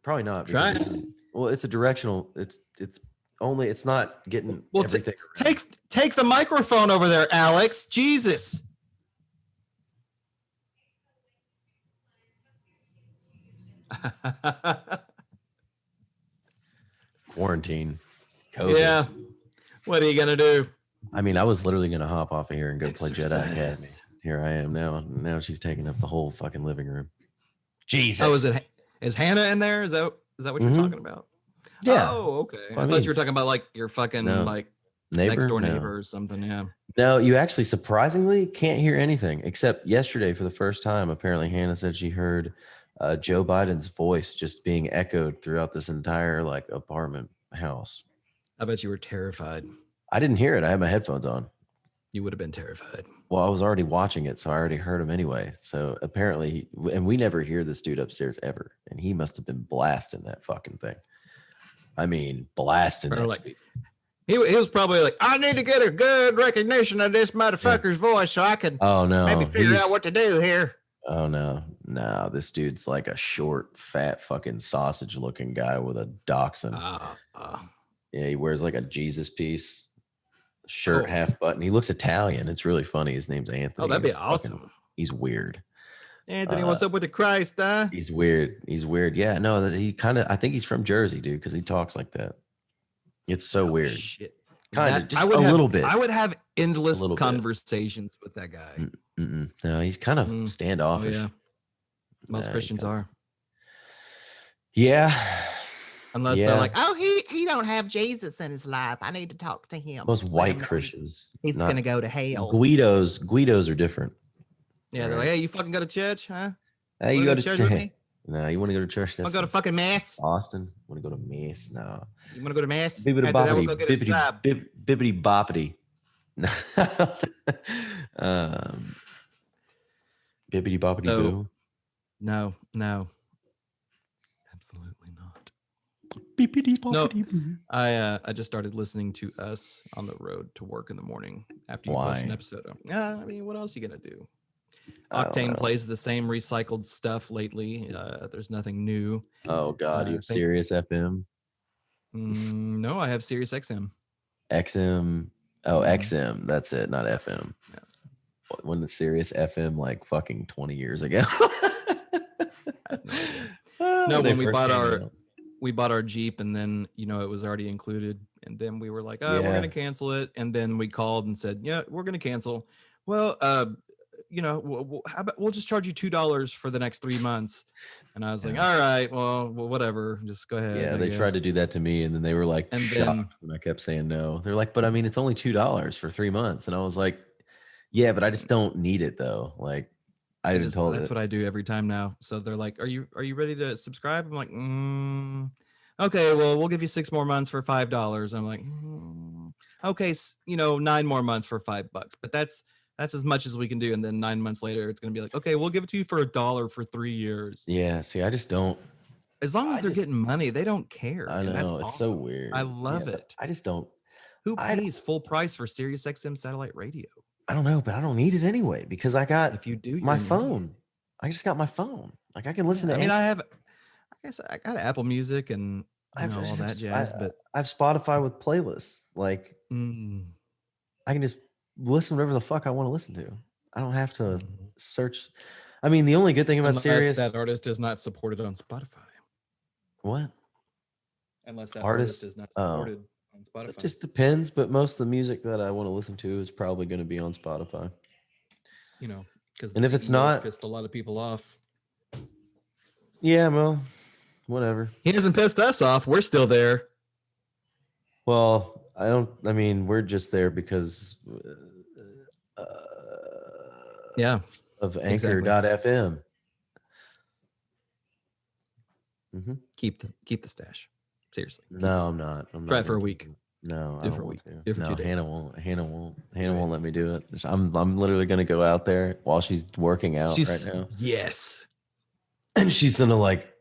S1: Probably not.
S2: Try.
S1: Well, it's a directional. It's not getting everything.
S2: Take the microphone over there, Alex. Jesus.
S1: Quarantine. COVID.
S2: Yeah. What are you gonna do?
S1: I mean, I was literally gonna hop off of here and go play Jedi
S2: Exercise.
S1: Academy. Here I am now. Now she's taking up the whole fucking living room. Jesus.
S2: Oh, is Hannah in there? Is that what you're talking about?
S1: Yeah.
S2: Oh, okay. I thought you were talking about like your fucking like next door neighbor or something. Yeah.
S1: No, you actually surprisingly can't hear anything except yesterday for the first time. Apparently, Hannah said she heard Joe Biden's voice just being echoed throughout this entire like apartment house.
S2: I bet you were terrified.
S1: I didn't hear it. I had my headphones on.
S2: You would have been terrified.
S1: Well, I was already watching it, so I already heard him anyway. So apparently, and we never hear this dude upstairs ever, and he must have been blasting that fucking thing. I mean, blasting that.
S2: Like, he was probably like, I need to get a good recognition of this motherfucker's voice so I can maybe figure out what to do here.
S1: Oh, no. This dude's like a short, fat, fucking sausage-looking guy with a dachshund. Yeah, he wears like a Jesus piece shirt, half button. He looks Italian. It's really funny. His name's Anthony.
S2: Oh, that'd be awesome.
S1: He's weird.
S2: Anthony, what's up with the Christ, huh?
S1: He's weird. Yeah, no, I think he's from Jersey, dude, because he talks like that. It's so weird.
S2: Shit.
S1: Kind of, just a little bit.
S2: I would have endless conversations with that guy.
S1: No, he's kind of standoffish.
S2: Oh, yeah. Most Christians are.
S1: Yeah.
S2: Unless they're like, oh, he don't have Jesus in his life. I need to talk to him.
S1: Most white Christians.
S2: He's going to go to hell.
S1: Guidos are different.
S2: Yeah, they're like, hey, you fucking go to church, huh?
S1: Hey, you go to church with me? No, you want to go to church?
S2: Want to go to fucking mass?
S1: Austin? Want to go to mass? No.
S2: You want to go to mass?
S1: Bibbidi boppity. Bibbidi boppity boo.
S2: No. Absolutely not.
S1: Bibbidi boppity boo.
S2: I just started listening to Us on the road to work in the morning after you post an episode. Yeah, I mean, what else are you gonna do? Octane plays the same recycled stuff lately. There's nothing new.
S1: Oh God, you have Sirius FM?
S2: No, I have Sirius XM.
S1: XM. Oh, XM. That's it, not FM.
S2: Yeah.
S1: when the Sirius FM like fucking 20 years ago.
S2: No,
S1: they
S2: when we
S1: first
S2: bought
S1: came out.
S2: we bought our Jeep, and then it was already included, and then we were like, oh, we're
S1: Yeah.
S2: gonna cancel it, and then we called and said, yeah, we're gonna cancel. Well, how about we'll just charge you $2 for the next 3 months. And I was like, all right, well, whatever, just go ahead.
S1: Yeah,
S2: I
S1: they
S2: guess.
S1: tried to do that to me, and then they were like
S2: And
S1: shocked when I kept saying no. They're like, but I mean, it's only $2 for 3 months, and I was like, yeah, but I just don't need it though. Like, I didn't told
S2: that's
S1: it.
S2: what I do every time now. So they're like, are you ready to subscribe? I'm like, okay, well, we'll give you 6 more months for $5. I'm like, okay, 9 more months for $5, but that's as much as we can do. And then 9 months later, it's gonna be like, okay, we'll give it to you for $1 for 3 years.
S1: Yeah, see, I just don't.
S2: As long as they're getting money, they don't care.
S1: I know,
S2: that's
S1: it's
S2: awesome.
S1: so weird.
S2: I love it.
S1: I just don't.
S2: Who pays full price for Sirius XM satellite radio?
S1: I don't know, but I don't need it anyway because I got
S2: If you do,
S1: my phone. I just got my phone. Like I can listen to.
S2: I mean, I guess I got Apple Music and all that jazz, but
S1: I have Spotify with playlists. Like I can just listen whatever the fuck I want to listen to. I don't have to search. I mean, the only good thing about Sirius,
S2: that artist is not supported on Spotify.
S1: What?
S2: Unless that artist is not supported on Spotify.
S1: It just depends, but most of the music that I want to listen to is probably going to be on Spotify.
S2: Because
S1: if it's not,
S2: pissed a lot of people off.
S1: Yeah, well, whatever.
S2: He hasn't pissed us off. We're still there.
S1: Well, I mean, we're just there because of Anchor.fm. Mm-hmm.
S2: Keep the stash. Seriously.
S1: No, I'm not.
S2: Try it for a week.
S1: No,
S2: do it for a week. Do it for 2 days.
S1: Hannah won't. Hannah won't let me do it. I'm literally gonna go out there while she's working out right now.
S2: Yes.
S1: And she's gonna like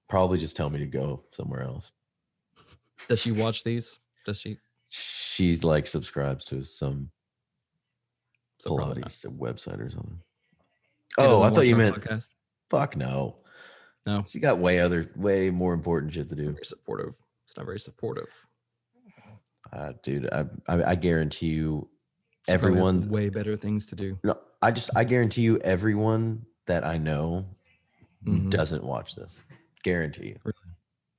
S1: probably just tell me to go somewhere else.
S2: Does she watch these? Does she?
S1: She's like subscribes to some Pilates website or something. Oh, I thought you meant podcast. Fuck no.
S2: No.
S1: She got way more important shit to do.
S2: Very supportive. It's not very supportive.
S1: Dude, I guarantee you everyone
S2: way better things to do.
S1: No, I guarantee you everyone that I know doesn't watch this. Guarantee you. Really?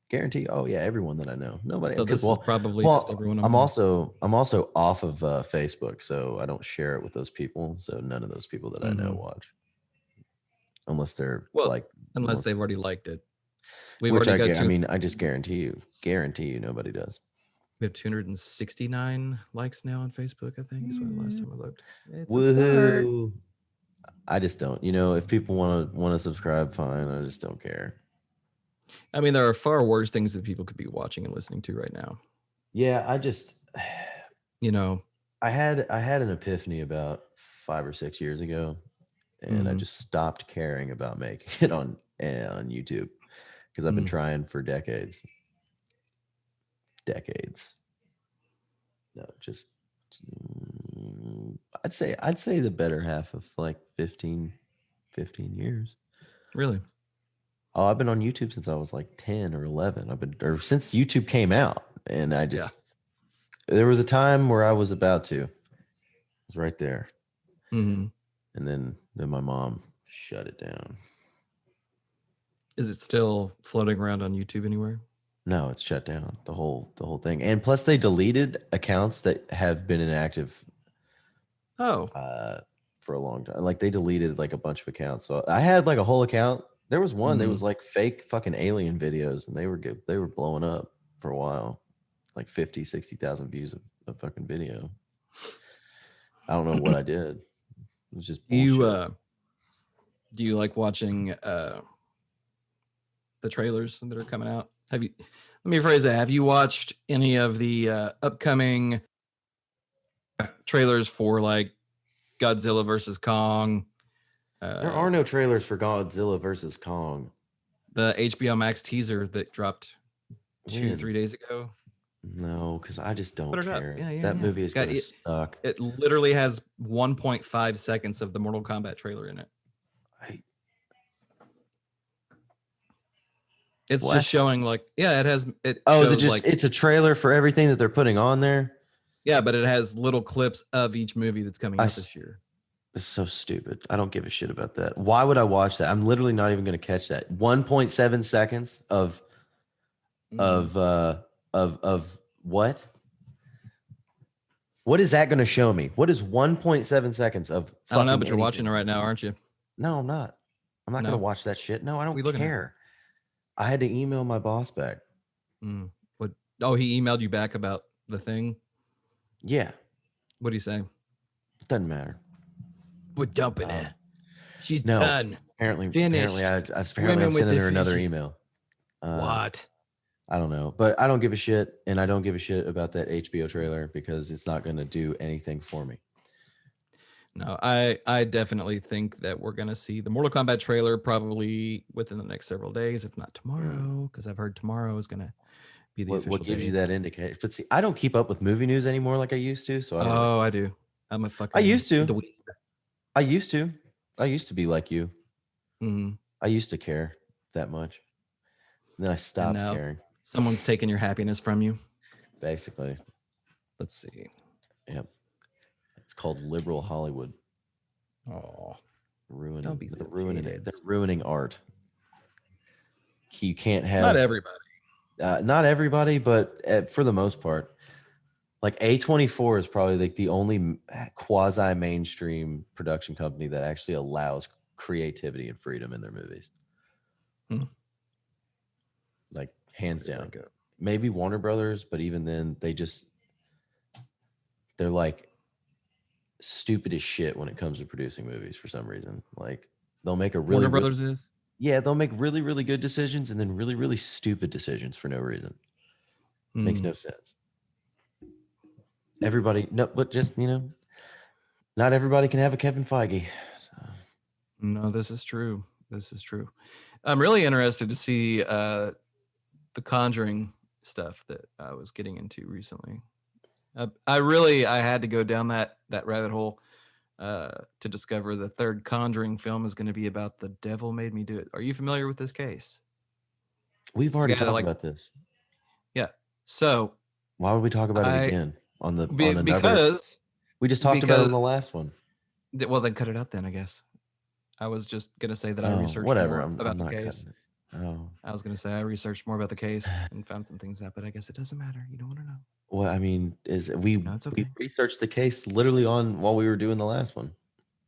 S1: Guarantee. Oh yeah, everyone that I know. Nobody.
S2: So this is probably just everyone.
S1: I'm also off of Facebook, so I don't share it with those people. So none of those people that I know watch, unless they're
S2: unless they've already liked it.
S1: I just guarantee you, nobody does.
S2: We have 269 likes now on Facebook. I think is what the last time I looked.
S1: Woohoo! I just don't. If people want to subscribe, fine. I just don't care.
S2: I mean, there are far worse things that people could be watching and listening to right now.
S1: Yeah, I just, I had an epiphany about 5 or 6 years ago, and I just stopped caring about making it on YouTube because I've been trying for decades. No, just I'd say the better half of like 15 years.
S2: Really?
S1: Oh, I've been on YouTube since I was like 10 or 11. Or since YouTube came out, and there was a time where I was about to. It was right there. And then my mom shut it down.
S2: Is it still floating around on YouTube anywhere?
S1: No, it's shut down. The whole thing. And plus they deleted accounts that have been inactive for a long time. Like they deleted like a bunch of accounts. So I had like a whole account. There was one that was like fake fucking alien videos, and they were good. They were blowing up for a while, like 50, 60,000 views of fucking video. I don't know what I did. It was just bullshit.
S2: Do you like watching the trailers that are coming out? Let me rephrase that. Have you watched any of the upcoming trailers for like Godzilla versus Kong?
S1: There are no trailers for Godzilla versus Kong.
S2: The HBO Max teaser that dropped 2 or 3 days ago.
S1: No, because I just don't care. That movie is gonna suck.
S2: It literally has 1.5 seconds of the Mortal Kombat trailer in it. It's just showing like, it has it.
S1: Oh, is it just it's a trailer for everything that they're putting on there?
S2: Yeah, but it has little clips of each movie that's coming out this year.
S1: This is so stupid. I don't give a shit about that. Why would I watch that? I'm literally not even going to catch that. 1.7 seconds of what? What is that going to show me? What is 1.7 seconds of fucking
S2: I don't know, but you're
S1: anything?
S2: watching it right now, aren't you?
S1: No, I'm not. I'm not
S2: No?
S1: going to watch that shit. No, I don't
S2: We looking at?
S1: care. I had to email my boss back.
S2: What? Oh, he emailed you back about the thing?
S1: Yeah.
S2: What do you say?
S1: Doesn't matter.
S2: We're dumping it. She's
S1: No.
S2: done.
S1: Apparently
S2: Finished.
S1: I'm
S2: Women with
S1: sending her another
S2: deficiencies.
S1: email.
S2: What?
S1: I don't know, but I don't give a shit, and I don't give a shit about that HBO trailer because it's not going to do anything for me.
S2: No, I definitely think that we're going to see the Mortal Kombat trailer probably within the next several days, if not tomorrow, because I've heard tomorrow is going to be the official
S1: What gives
S2: date.
S1: you that indication? But see, I don't keep up with movie news anymore like I used to. So
S2: I do. I'm a fucking.
S1: I used to.
S2: dweeb.
S1: I used to be like you.
S2: Mm-hmm.
S1: I used to care that much. And then I stopped
S2: now
S1: caring.
S2: Someone's taking your happiness from you.
S1: Basically.
S2: Let's see.
S1: Yep. It's called liberal Hollywood.
S2: Oh,
S1: Ruining.
S2: don't be so
S1: They're ruining art. You can't have
S2: not everybody.
S1: Not everybody, but for the most part. Like A24 is probably like the only quasi mainstream production company that actually allows creativity and freedom in their movies. Like hands down. Maybe Warner Brothers, but even then they're like stupid as shit when it comes to producing movies for some reason. Like they'll make
S2: Warner Brothers is?
S1: Yeah, they'll make really, really good decisions and then really, really stupid decisions for no reason. Makes no sense. Everybody, no, but just, not everybody can have a Kevin Feige. So.
S2: No, this is true. This is true. I'm really interested to see the Conjuring stuff that I was getting into recently. I had to go down that rabbit hole to discover the third Conjuring film is going to be about the devil made me do it. Are you familiar with this case?
S1: We've already talked about this.
S2: Yeah. So
S1: why would we talk about it again
S2: because
S1: we just talked about it on the last one.
S2: Well, then cut it out then, I guess. I was just going to say that I researched more about the case. I was going to say I researched more about the case and found some things out, but I guess it doesn't matter. You don't want to know.
S1: Well, I mean, we researched the case literally while we were doing the last one.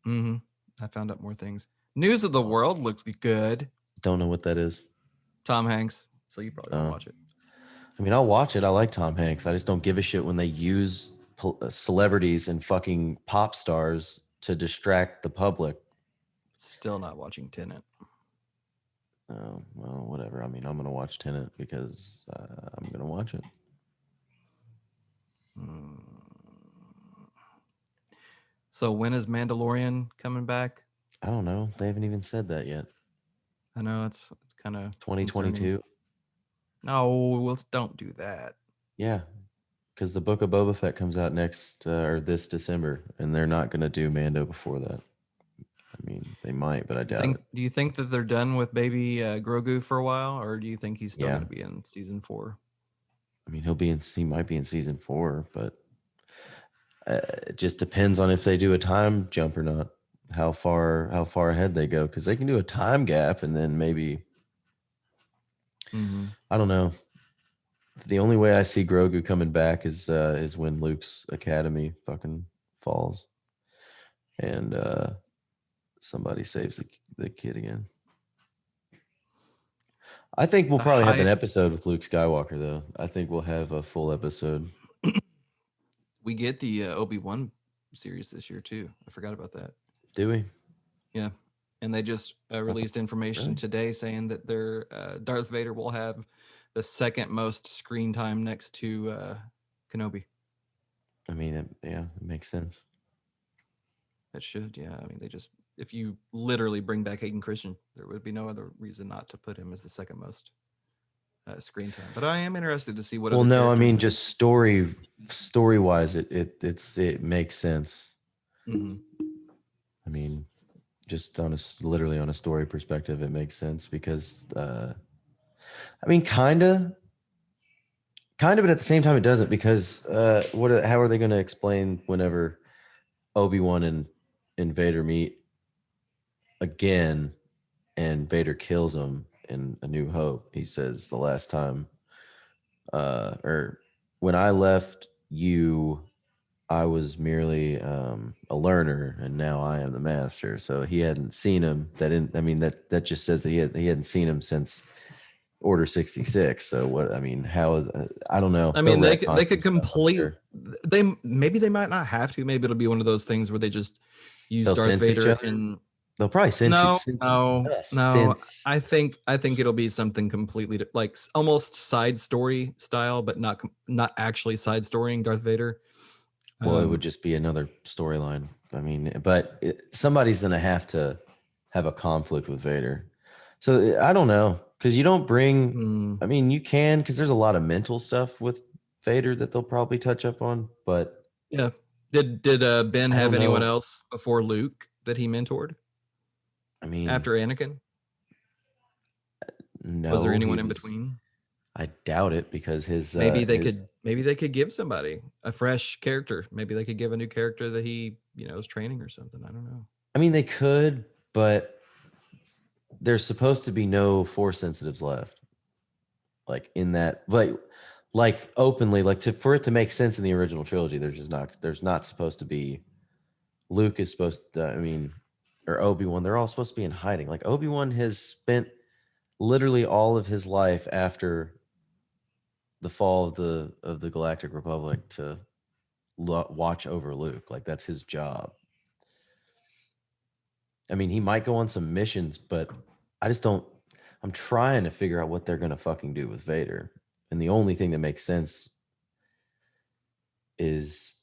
S2: Mm-hmm. I found out more things. News of the World looks good.
S1: Don't know what that is.
S2: Tom Hanks. So you probably won't watch it.
S1: I mean, I'll watch it. I like Tom Hanks. I just don't give a shit when they use celebrities and fucking pop stars to distract the public.
S2: Still not watching Tenet.
S1: Oh, well, whatever. I mean, I'm going to watch Tenet because I'm going to watch it.
S2: So when is Mandalorian coming back?
S1: I don't know. They haven't even said that yet.
S2: I know it's kind of
S1: 2022.
S2: No, don't do that.
S1: Yeah, because the Book of Boba Fett comes out this December, and they're not going to do Mando before that. I mean, they might, but I doubt it.
S2: Do you think that they're done with baby Grogu for a while, or do you think he's still going to be in season 4?
S1: I mean, he might be in season 4, but it just depends on if they do a time jump or not. How far ahead they go, because they can do a time gap and then maybe. I don't know. The only way I see Grogu coming back is when Luke's academy fucking falls, and somebody saves the kid again. I think we'll probably have an episode with Luke Skywalker, though. I think we'll have a full episode.
S2: We get the Obi Wan series this year too. I forgot about that.
S1: Do we?
S2: Yeah, and they just released information today saying that their Darth Vader will have the second most screen time next to Kenobi.
S1: I mean, it makes sense.
S2: That should, yeah. I mean, if you literally bring back Hayden Christian, there would be no other reason not to put him as the second most screen time. But I am interested to see what.
S1: Well, no, I mean, just story wise, it makes sense.
S2: Mm-hmm.
S1: I mean, just literally on a story perspective, it makes sense because, I mean, kinda, Kind of, but at the same time, it doesn't, because how are they going to explain whenever Obi-Wan and Vader meet again, and Vader kills him in A New Hope? He says, the last time, or when I left you, I was merely a learner, and now I am the master. So he hadn't seen him. That just says that he hadn't seen him since Order 66. So what? I mean, how is? I don't know.
S2: I mean,
S1: They'll
S2: they
S1: retcon
S2: could
S1: some stuff, I'm
S2: complete.
S1: sure.
S2: They might not have to. Maybe it'll be one of those things where they just use
S1: They'll
S2: Darth
S1: sense each
S2: Vader
S1: other?
S2: in.
S1: They'll probably sense.
S2: No.
S1: Sense.
S2: I think it'll be something completely like almost side story style, but not actually side storying Darth Vader.
S1: Well, it would just be another storyline. I mean, but somebody's going to have a conflict with Vader. So I don't know, because you don't bring. I mean, you can, because there's a lot of mental stuff with Vader that they'll probably touch up on. But
S2: yeah, did Ben have anyone else before Luke that he mentored?
S1: I mean,
S2: after Anakin,
S1: no.
S2: Was there anyone in between?
S1: I doubt it, because his
S2: maybe they could give somebody a fresh character. Maybe they could give a new character that he is training or something. I don't know.
S1: I mean, they could, but there's supposed to be no Force sensitives left, like in that, like openly, like for it to make sense in the original trilogy. There's not supposed to be. Luke is supposed to, or Obi-Wan. They're all supposed to be in hiding. Like Obi-Wan has spent literally all of his life after the fall of the Galactic Republic to watch over Luke. Like that's his job. I mean, he might go on some missions, but I just don't. I'm trying to figure out what they're gonna fucking do with Vader, and the only thing that makes sense is,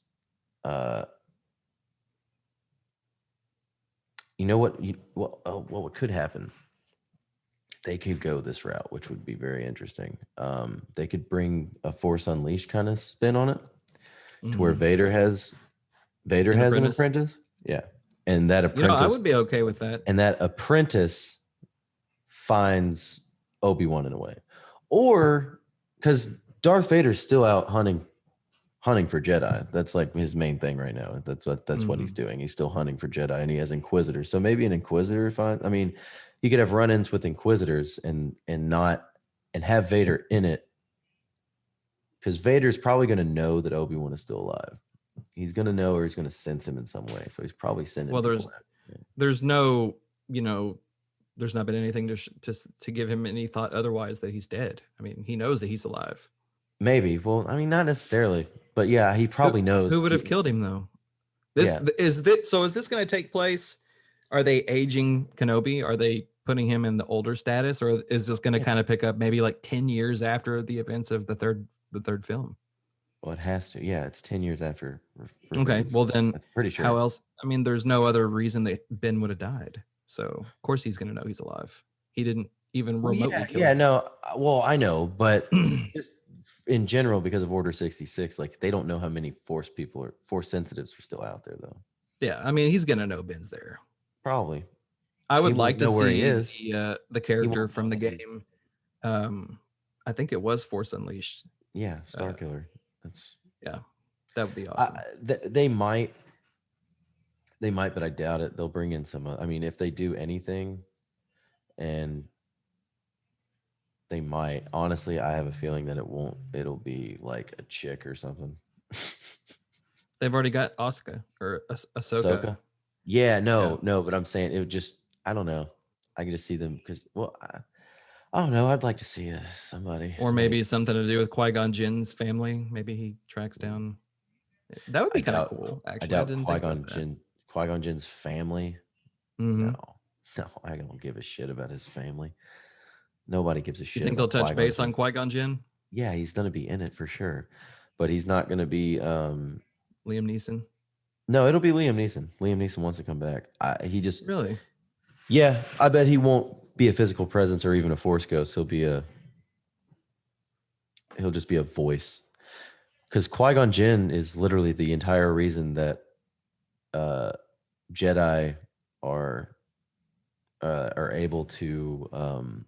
S1: you know what? What could happen? They could go this route, which would be very interesting. They could bring a Force Unleashed kind of spin on it, to where Vader has an apprentice. Yeah, and that apprentice.
S2: I would be okay with that.
S1: And that apprentice finds Obi-Wan in a way, or because Darth Vader's still out hunting for Jedi. That's like his main thing right now. That's what he's doing. He's still hunting for Jedi, and he has Inquisitors. So maybe an Inquisitor he could have run-ins with Inquisitors and have Vader in it, because Vader's probably going to know that Obi-Wan is still alive. He's going to know, or he's going to sense him in some way. So he's probably sending.
S2: Well, there's no, there's not been anything to give him any thought otherwise that he's dead. I mean, he knows that he's alive.
S1: Maybe. Well, I mean, not necessarily, but yeah, he probably knows.
S2: Who would have killed him though? Is this going to take place? Are they aging Kenobi? Are they putting him in the older status, or is this going to kind of pick up maybe like 10 years after the events of the third film?
S1: Well, it has to. Yeah, it's 10 years after.
S2: Okay, well then,
S1: I'm pretty sure.
S2: How else? I mean, there's no other reason that Ben would have died. So of course he's going to know he's alive. He didn't even remotely kill him.
S1: No. Well, I know, but just in general, because of Order 66, like they don't know how many Force sensitives are still out there, though.
S2: Yeah, I mean, he's going to know Ben's there.
S1: Probably.
S2: I would like to see the character from the game. I think it was Force Unleashed.
S1: Yeah, Starkiller.
S2: That would be awesome.
S1: They might, but I doubt it. They'll bring in some. I mean, if they do anything, and they might. Honestly, I have a feeling that it won't. It'll be like a chick or something.
S2: They've already got Asuka or Ahsoka.
S1: Yeah, no, but I'm saying it would just. I don't know. I can just see them because. Well, I don't know. I'd like to see somebody,
S2: or maybe something to do with Qui-Gon Jinn's family. Maybe he tracks down. That would be kind of cool. Actually,
S1: I doubt Qui-Gon Jinn's family.
S2: Mm-hmm.
S1: No, I don't give a shit about his family. Nobody gives a shit.
S2: You think they'll touch base on Qui-Gon Jinn?
S1: Yeah, he's gonna be in it for sure, but he's not gonna be
S2: Liam Neeson.
S1: No, it'll be Liam Neeson. Liam Neeson wants to come back. He just
S2: really.
S1: Yeah, I bet he won't be a physical presence or even a Force ghost. He'll just be a voice. Because Qui-Gon Jinn is literally the entire reason that Jedi are able to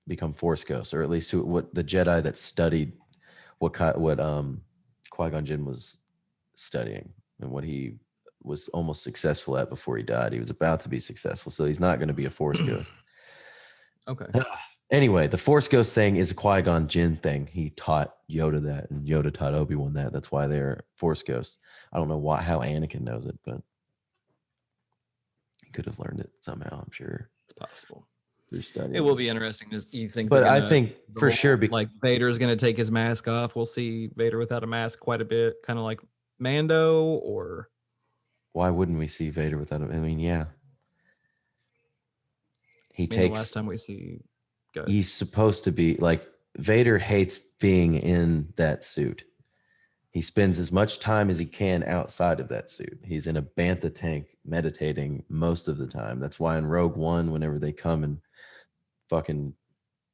S1: become Force ghosts, or at least what the Jedi that studied what Qui-Gon Jinn was studying and what he was almost successful at before he died. He was about to be successful, so he's not going to be a Force ghost.
S2: Okay.
S1: Anyway, the Force ghost thing is a Qui-Gon Jinn thing. He taught Yoda that, and Yoda taught Obi-Wan that. That's why they're Force ghosts. I don't know how Anakin knows it, but he could have learned it somehow, I'm sure.
S2: It's possible.
S1: Through studying.
S2: It will be interesting. You think?
S1: But I think for sure,
S2: like Vader is going to take his mask off. We'll see Vader without a mask quite a bit, kind of like Mando. Or
S1: why wouldn't we see Vader without him? I mean, yeah.
S2: The last time we see.
S1: He's supposed to be like Vader hates being in that suit. He spends as much time as he can outside of that suit. He's in a bantha tank meditating most of the time. That's why in Rogue One, whenever they come and fucking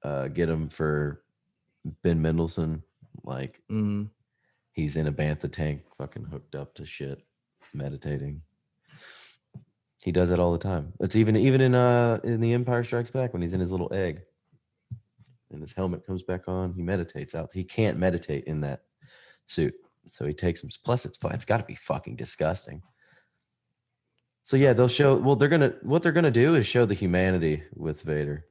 S1: get him for Ben Mendelsohn, like he's in a bantha tank fucking hooked up to shit meditating. He does it all the time. It's even in The Empire Strikes Back when he's in his little egg and his helmet comes back on, he meditates out. He can't meditate in that suit. So he takes them. Plus, it's got to be fucking disgusting. So yeah, they'll show. Well, what they're gonna do is show the humanity with Vader.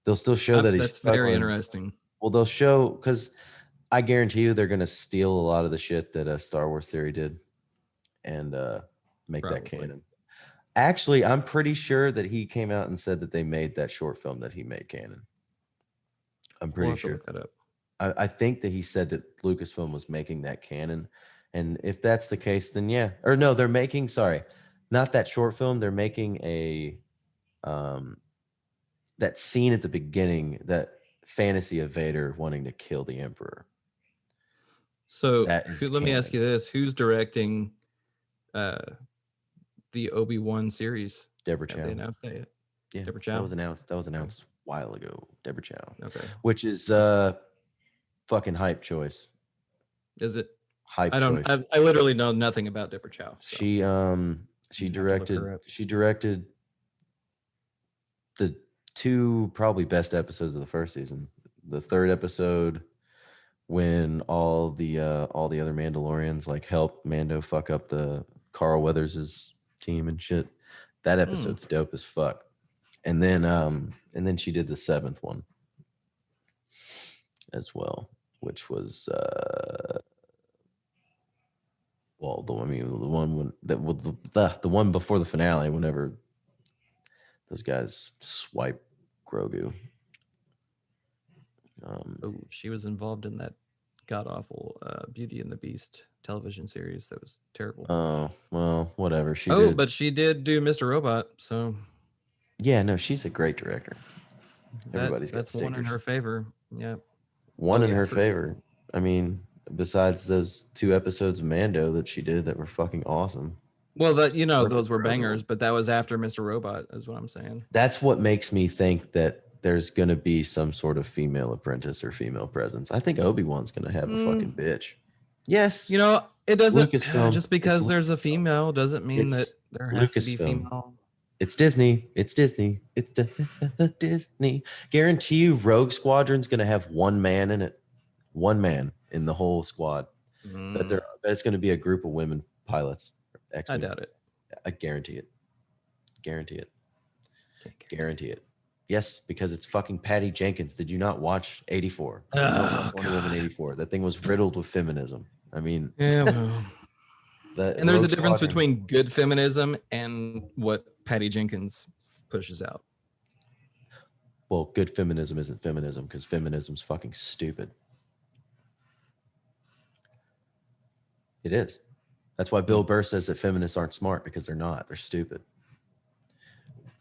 S1: They'll still show that he's.
S2: That's very interesting.
S1: Well, they'll show because I guarantee you they're gonna steal a lot of the shit that Star Wars Theory did, and make that canon. Actually, I'm pretty sure that he came out and said that they made that short film that he made canon. I'm pretty sure.
S2: Look that up.
S1: I think that he said that Lucasfilm was making that canon. And if that's the case, then yeah. Or no, they're making, sorry, not that short film. They're making that scene at the beginning, that fantasy of Vader wanting to kill the Emperor.
S2: So let me ask you this. Who's directing the Obi-Wan series?
S1: Deborah Chow.
S2: Have they announced that yet?
S1: Yeah,
S2: Deborah Chow?
S1: That was announced a while ago. Deborah Chow.
S2: Okay.
S1: Which is fucking hype choice.
S2: Is it?
S1: Hype
S2: choice. I literally know nothing about Deborah Chow. So. She directed the two probably best episodes of the first season. The third episode when all the other Mandalorians like help Mando fuck up the Carl Weathers' team and shit. That episode's dope as fuck. And then she did the seventh one as well, which was the one before the finale, whenever those guys swipe Grogu. She was involved in that god awful Beauty and the Beast television series that was terrible.
S1: Oh well, whatever.
S2: But she did do Mr. Robot, so
S1: yeah, no, she's a great director. Everybody's got
S2: that's one in her favor. Yeah,
S1: one in her favor. Sure. I mean, besides those 2 episodes of Mando that she did that were fucking awesome.
S2: Well, those were bangers, but that was after Mr. Robot, is what I'm saying.
S1: That's what makes me think that there's going to be some sort of female apprentice or female presence. I think Obi-Wan's going to have a fucking bitch. Yes.
S2: It doesn't, just because there's a female doesn't mean that there has to be female.
S1: It's Disney. It's Disney. It's Disney. Guarantee you Rogue Squadron's going to have one man in it. One man in the whole squad. But it's going to be a group of women pilots.
S2: I doubt it.
S1: I guarantee it. Guarantee it. Guarantee it. Yes, because it's fucking Patty Jenkins. Did you not watch 84? Wonder Woman 84. That thing was riddled with feminism. I mean,
S2: yeah, well. And there's a difference between good feminism and what Patty Jenkins pushes out.
S1: Well, good feminism isn't feminism because feminism's fucking stupid. It is. That's why Bill Burr says that feminists aren't smart, because they're not. They're stupid.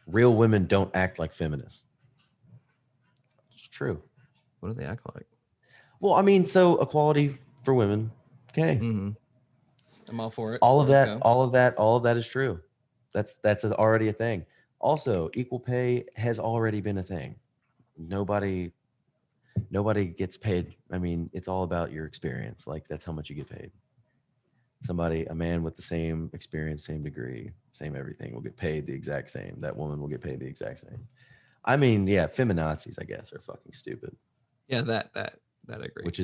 S1: Real women don't act like feminists. It's true.
S2: What do they act like?
S1: Well, I mean, so equality for women. Okay.
S2: Mm-hmm. I'm all for it.
S1: All of that is true. That's already a thing. Also, equal pay has already been a thing. Nobody gets paid. I mean, it's all about your experience. Like, that's how much you get paid. A man with the same experience, same degree, same everything will get paid the exact same. That woman will get paid the exact same. I mean, yeah, feminazis, I guess, are fucking stupid.
S2: Yeah, that That I agree.
S1: which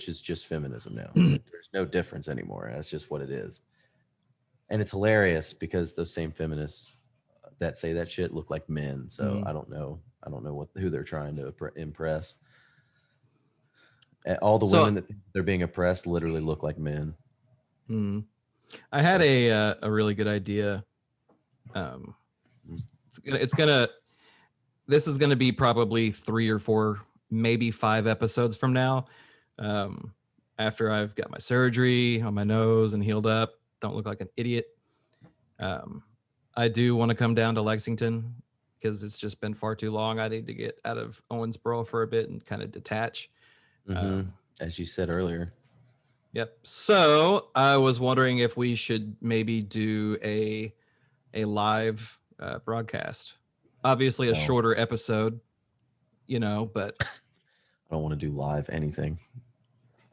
S1: is just feminism now. There's no difference anymore. That's just what it is. And it's hilarious because those same feminists that say that shit look like men. So I don't know who they're trying to impress. All the women that think they're being oppressed literally look like men.
S2: I had a really good idea. This is gonna be probably 3 or 4, maybe 5 episodes from now. After I've got my surgery on my nose and healed up, don't look like an idiot. I do want to come down to Lexington because it's just been far too long. I need to get out of Owensboro for a bit and kind of detach.
S1: As you said earlier.
S2: Yep. So I was wondering if we should maybe do a live broadcast. Obviously a shorter episode, but
S1: I don't want to do live anything.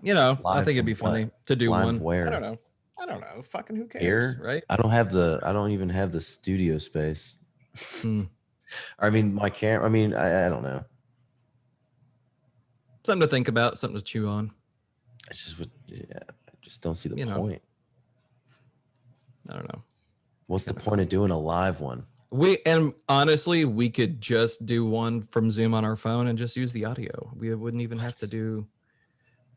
S2: Live I think it'd be funny to do
S1: live
S2: one.
S1: Where?
S2: I don't know. Fucking who cares?
S1: Here?
S2: Right?
S1: I don't even have the studio space. I mean, my camera. I mean, I don't know.
S2: Something to think about, something to chew on.
S1: I just don't see the point.
S2: I don't know.
S1: What's the point of doing a live one?
S2: And honestly, we could just do one from Zoom on our phone and just use the audio. We wouldn't even have to do,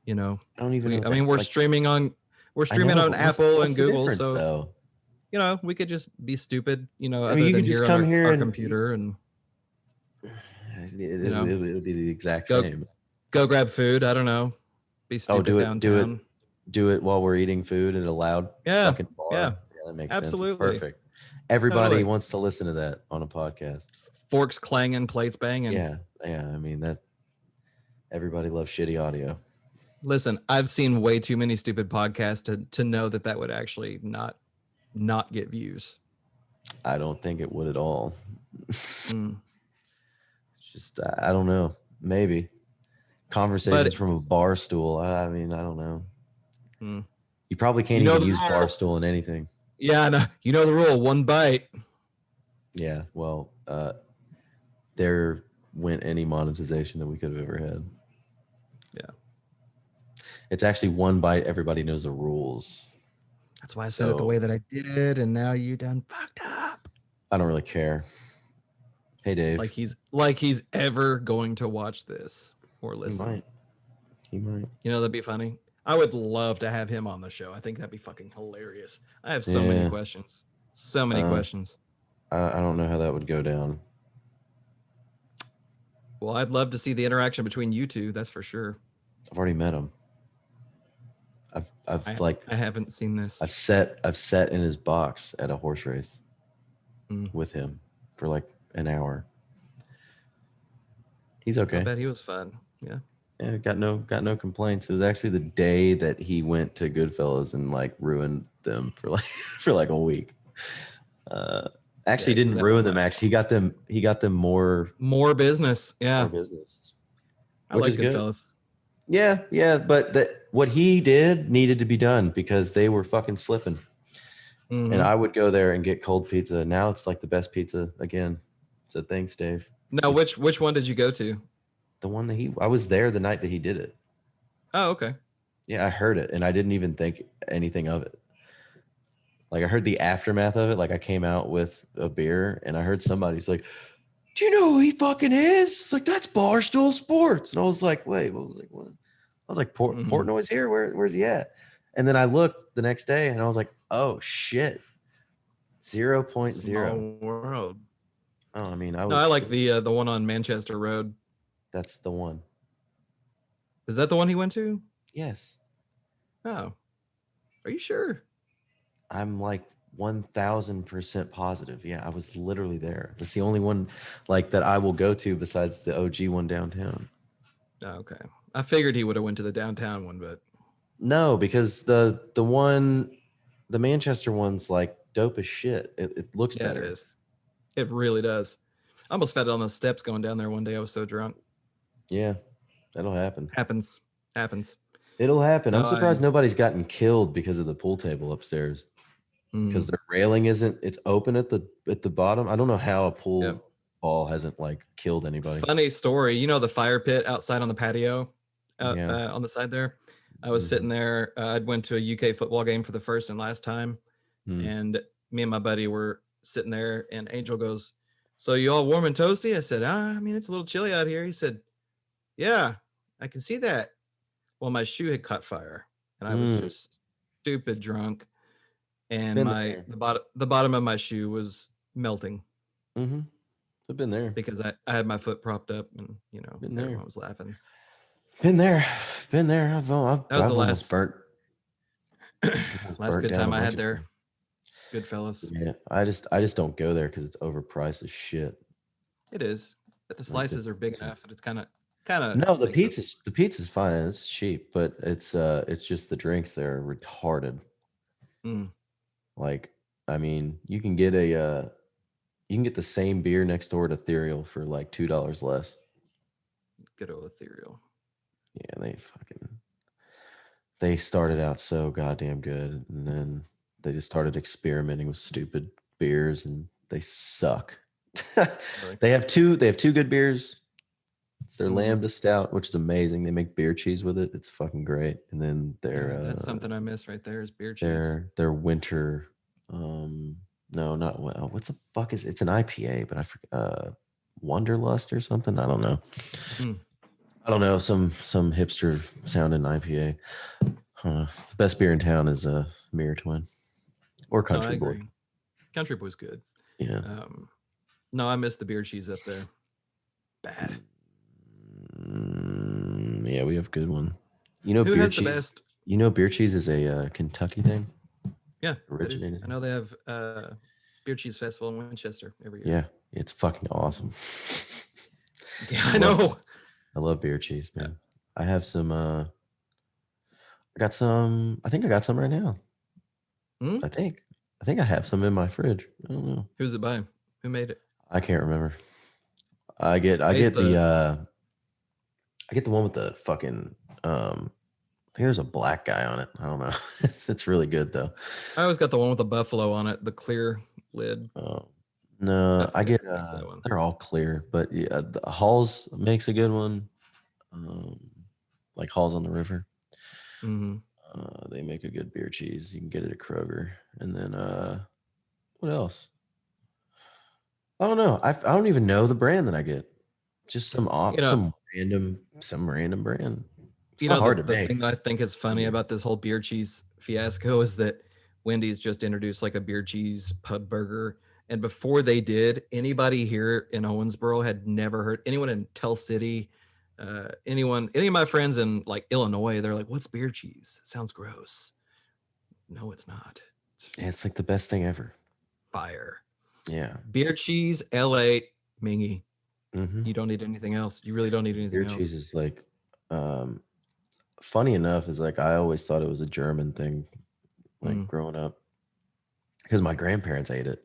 S1: I don't even.
S2: I mean, we're streaming on Apple and Google, so
S1: though?
S2: We could just be stupid. Other
S1: you
S2: than
S1: could just
S2: here
S1: come
S2: on
S1: here
S2: our
S1: and
S2: computer and
S1: it'll be the exact same.
S2: Go grab food. I don't know. Be stupid downtown.
S1: Do it while we're eating food at a loud fucking bar. Yeah, that makes
S2: absolutely
S1: sense. It's perfect. Everybody wants to listen to that on a podcast.
S2: Forks clanging, plates banging.
S1: Yeah. I mean that. Everybody loves shitty audio.
S2: Listen, I've seen way too many stupid podcasts to know that would actually not get views.
S1: I don't think it would at all. It's just I don't know. Maybe conversations from a bar stool. I mean, I don't know. You probably can't even use bar stool in anything.
S2: Yeah, no, the rule. 1 bite.
S1: Yeah. Well, there went any monetization that we could have ever had.
S2: Yeah.
S1: It's actually 1 bite. Everybody knows the rules.
S2: That's why I said it the way that I did, and now you done fucked up.
S1: I don't really care. Hey, Dave.
S2: Like he's ever going to watch this or listen.
S1: He might.
S2: That'd be funny. I would love to have him on the show. I think that'd be fucking hilarious. I have so many questions. So many questions.
S1: I don't know how that would go down.
S2: Well, I'd love to see the interaction between you two. That's for sure.
S1: I've already met him. I
S2: haven't seen this.
S1: I've sat in his box at a horse race with him for like an hour. He's okay.
S2: I bet he was fun. Yeah.
S1: Yeah, got no complaints. It was actually the day that he went to Goodfellas and like ruined them for like a week. Actually didn't ruin them. Actually, he got them more
S2: business. Yeah,
S1: more business.
S2: I like Goodfellas.
S1: Yeah, but what he did needed to be done because they were fucking slipping. And I would go there and get cold pizza. Now it's like the best pizza again. So thanks, Dave.
S2: No, which one did you go to?
S1: The one that I was there the night that he did it.
S2: Oh, okay.
S1: Yeah, I heard it and I didn't even think anything of it. Like I heard the aftermath of it. Like I came out with a beer and I heard somebody's like, "Do you know who he fucking is?" It's like, "That's Barstool Sports." And I was like, "Wait, what?" I was like, Portnoy's here. Where's he at? And then I looked the next day and I was like, "Oh shit, 0.0
S2: Small world."
S1: Oh, I mean,
S2: I like the one on Manchester Road.
S1: That's the one.
S2: Is that the one he went to?
S1: Yes.
S2: Oh, are you sure?
S1: I'm like 1000% positive. Yeah, I was literally there. That's the only one like that I will go to besides the OG one downtown.
S2: Oh, okay. I figured he would have went to the downtown one, but
S1: no, because the Manchester one's like dope as shit. It looks better.
S2: It is. It really does. I almost fell down those steps going down there one day. I was so drunk.
S1: Yeah, that'll happen.
S2: Happens.
S1: It'll happen. I'm surprised nobody's gotten killed because of the pool table upstairs. Because the railing it's open at the bottom. I don't know how a pool ball hasn't like killed anybody.
S2: Funny story. The fire pit outside on the patio?
S1: Yeah.
S2: on the side there. I was
S1: Mhm.
S2: sitting there. I went to a UK football game for the first and last time,
S1: Mm.
S2: and me and my buddy were sitting there, and Angel goes, "So you all warm and toasty?" I said, I mean, it's a little chilly out here." He said, "Yeah, I can see that." Well, my shoe had caught fire, and I was
S1: Mm.
S2: just stupid drunk, and
S1: Been there.
S2: the bottom of my shoe was melting
S1: Mm-hmm. I've been there.
S2: because I had my foot propped up, and
S1: Been there.
S2: everyone was laughing.
S1: Been there. Been there. I've
S2: That was the
S1: almost
S2: last
S1: burnt.
S2: last good
S1: down
S2: time
S1: a
S2: I
S1: bunch
S2: had
S1: of
S2: there.
S1: stuff.
S2: Goodfellas.
S1: Yeah, I just don't go there because it's overpriced as shit.
S2: It is, but the
S1: Like
S2: slices are big enough, and it's kind of
S1: No, the pizza's fine. It's cheap, but it's just the drinks there are retarded.
S2: Mm.
S1: Like, I mean, you can get the same beer next door to Ethereal for like $2 less.
S2: Good old Ethereal.
S1: Yeah, they started out so goddamn good, and then they just started experimenting with stupid beers, and they suck.
S2: Really?
S1: They have two good beers. It's their
S2: Mhm.
S1: Lambda Stout, which is amazing. They make beer cheese with it. It's fucking great. And then
S2: That's something I miss right there is beer cheese.
S1: their winter, no, not what's the fuck is it's an IPA, but I forget, Wanderlust or something. I don't know.
S2: Mm.
S1: I don't know. Some hipster sounding IPA. The best beer in town is Mirror Twin or
S2: No, I
S1: Country Boy.
S2: agree. Country Boy's good.
S1: Yeah.
S2: No, I miss the beer cheese up there. Bad.
S1: Yeah, we have good one. You know,
S2: Who
S1: beer
S2: has
S1: cheese.
S2: the best?
S1: You know, beer cheese is a Kentucky thing.
S2: Yeah,
S1: Originated.
S2: I know they have beer cheese festival in Winchester every year.
S1: Yeah, it's fucking awesome.
S2: Yeah, I know.
S1: I love beer cheese, man. I have some. I got some. I think I got some right now.
S2: Hmm?
S1: I think I have some in my fridge. I don't know.
S2: Who's it by? Who made it?
S1: I can't remember. I get the one with the fucking. I think there's a black guy on it. I don't know. It's really good though.
S2: I always got the one with the buffalo on it, the clear lid.
S1: No, I get
S2: that one.
S1: they're all clear, but yeah, the Halls makes a good one. Like Halls on the River.
S2: Mm-hmm.
S1: They make a good beer cheese. You can get it at Kroger. And then what else? I don't know. I don't even know the brand that I get. Just some random brand. It's not hard to
S2: the
S1: make.
S2: thing that I think is funny about this whole beer cheese fiasco is that Wendy's just introduced like a beer cheese pub burger. And before they did, anybody here in Owensboro had never heard, anyone in Tell City, any of my friends in like Illinois, they're like, "What's beer cheese? It sounds gross." No, it's not.
S1: It's like the best thing ever.
S2: Fire.
S1: Yeah.
S2: Beer cheese, L8, Mingy.
S1: Mm-hmm.
S2: You don't need anything else. You really don't need anything else.
S1: Beer cheese is like, funny enough, is like I always thought it was a German thing, like growing up, because my grandparents ate it,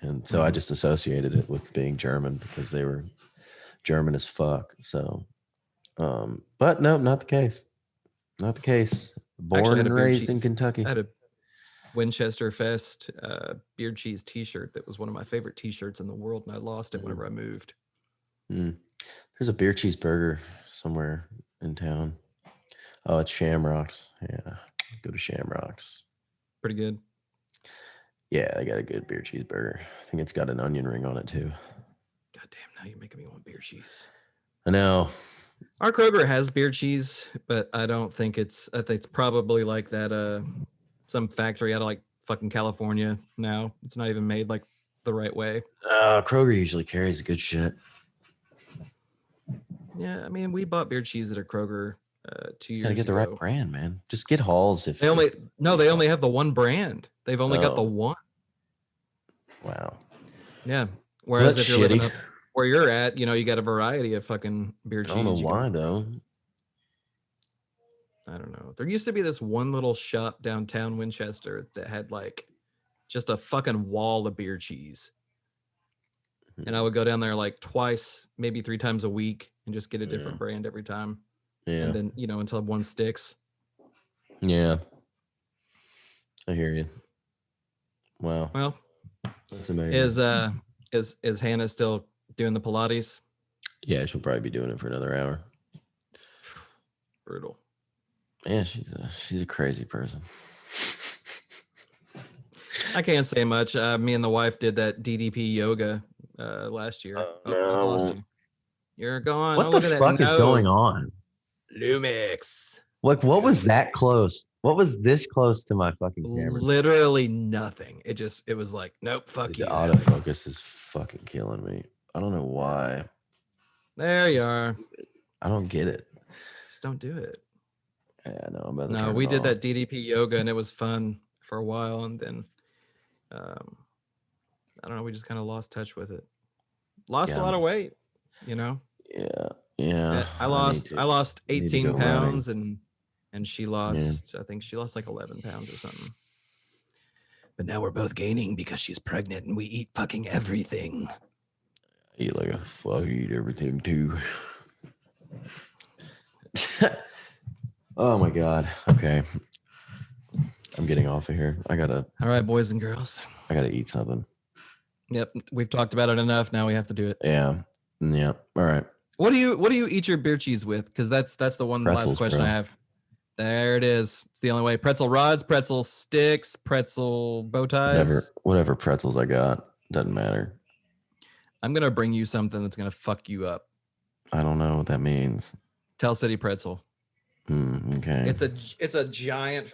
S1: and so I just associated it with being German because they were German as fuck. So, but no, not the case. Not the case. Born and raised in Kentucky.
S2: I had a Winchester Fest beer cheese T-shirt that was one of my favorite T-shirts in the world, and I lost it whenever I moved.
S1: There's a beer cheese burger somewhere in town. Oh, it's Shamrocks. Yeah, go to Shamrocks.
S2: Pretty good.
S1: Yeah, they got a good beer cheese burger. I think it's got an onion ring on it too.
S2: God damn, now you're making me want beer cheese.
S1: I know.
S2: Our Kroger has beer cheese, but I think it's probably like that some factory out of like fucking California now. It's not even made like the right way.
S1: Kroger usually carries good shit.
S2: Yeah, I mean, we bought beer cheese at a Kroger 2 years ago.
S1: Gotta get the right brand, man. Just get Halls if
S2: they only have the one brand. They've only got the one.
S1: Wow.
S2: Yeah. Whereas
S1: that's
S2: if you're
S1: shitty.
S2: living up where you're at, you got a variety of fucking beer cheese.
S1: I don't know why though.
S2: I don't know. There used to be this one little shop downtown Winchester that had like just a fucking wall of beer cheese. And I would go down there like twice, maybe 3 times a week and just get a different brand every time.
S1: Yeah.
S2: And then, until one sticks.
S1: Yeah. I hear you. Wow.
S2: Well,
S1: that's amazing.
S2: Is Hannah still doing the Pilates?
S1: Yeah, she'll probably be doing it for another hour.
S2: Brutal.
S1: Yeah, she's a crazy person.
S2: I can't say much. Me and the wife did that DDP yoga last year.
S1: Oh,
S2: I lost you. You're gone.
S1: What
S2: Oh,
S1: the
S2: look at that
S1: fuck is going
S2: nose.
S1: on?
S2: Lumix.
S1: Like, what was that close? What was this close to my fucking camera?
S2: Literally nothing. It was like, nope, fuck
S1: Dude,
S2: you.
S1: the
S2: Alex.
S1: autofocus is fucking killing me. I don't know why.
S2: There you are.
S1: I don't get it.
S2: Just don't do it.
S1: Yeah, no, I'm about to
S2: No,
S1: turn
S2: we
S1: it
S2: did
S1: off.
S2: that DDP yoga and it was fun for a while, and then I don't know, we just kind of lost touch with it. Lost a lot of weight, you know.
S1: Yeah.
S2: I lost 18 pounds and she lost, I think she lost like 11 pounds or something. But now we're both gaining because she's pregnant and we eat fucking everything.
S1: I eat everything too. Oh my god. Okay. I'm getting off of here. All
S2: right, boys and girls.
S1: I gotta eat something.
S2: Yep. We've talked about it enough. Now we have to do it.
S1: Yeah. All right.
S2: What do you eat your beer cheese with? Because that's the one
S1: Pretzels,
S2: last question
S1: bro.
S2: I have. There it is. It's the only way. Pretzel rods, pretzel sticks, pretzel bow ties.
S1: Whatever pretzels I got. Doesn't matter.
S2: I'm gonna bring you something that's gonna fuck you up.
S1: I don't know what that means.
S2: Tell City pretzel.
S1: Okay.
S2: It's a giant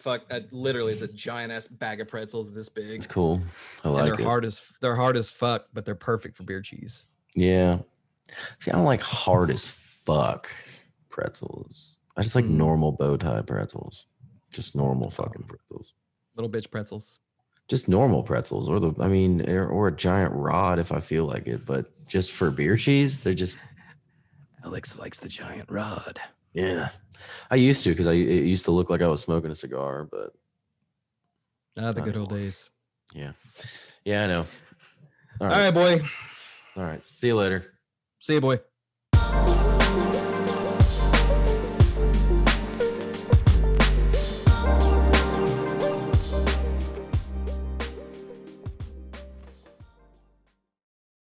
S2: literally it's a giant ass bag of pretzels this big.
S1: It's cool. I like it.
S2: They're hard as fuck, but they're perfect for beer cheese.
S1: Yeah. See, I don't like hard as fuck pretzels. I just like normal bow tie pretzels. Just normal fucking pretzels.
S2: Little bitch pretzels.
S1: Just normal pretzels, or a giant rod if I feel like it. But just for beer cheese, they're just.
S2: Alex likes the giant rod.
S1: Yeah, I used to because it used to look like I was smoking a cigar, but.
S2: The good old days.
S1: Yeah, I know.
S2: All right, boy.
S1: All right. See you later.
S2: See you, boy.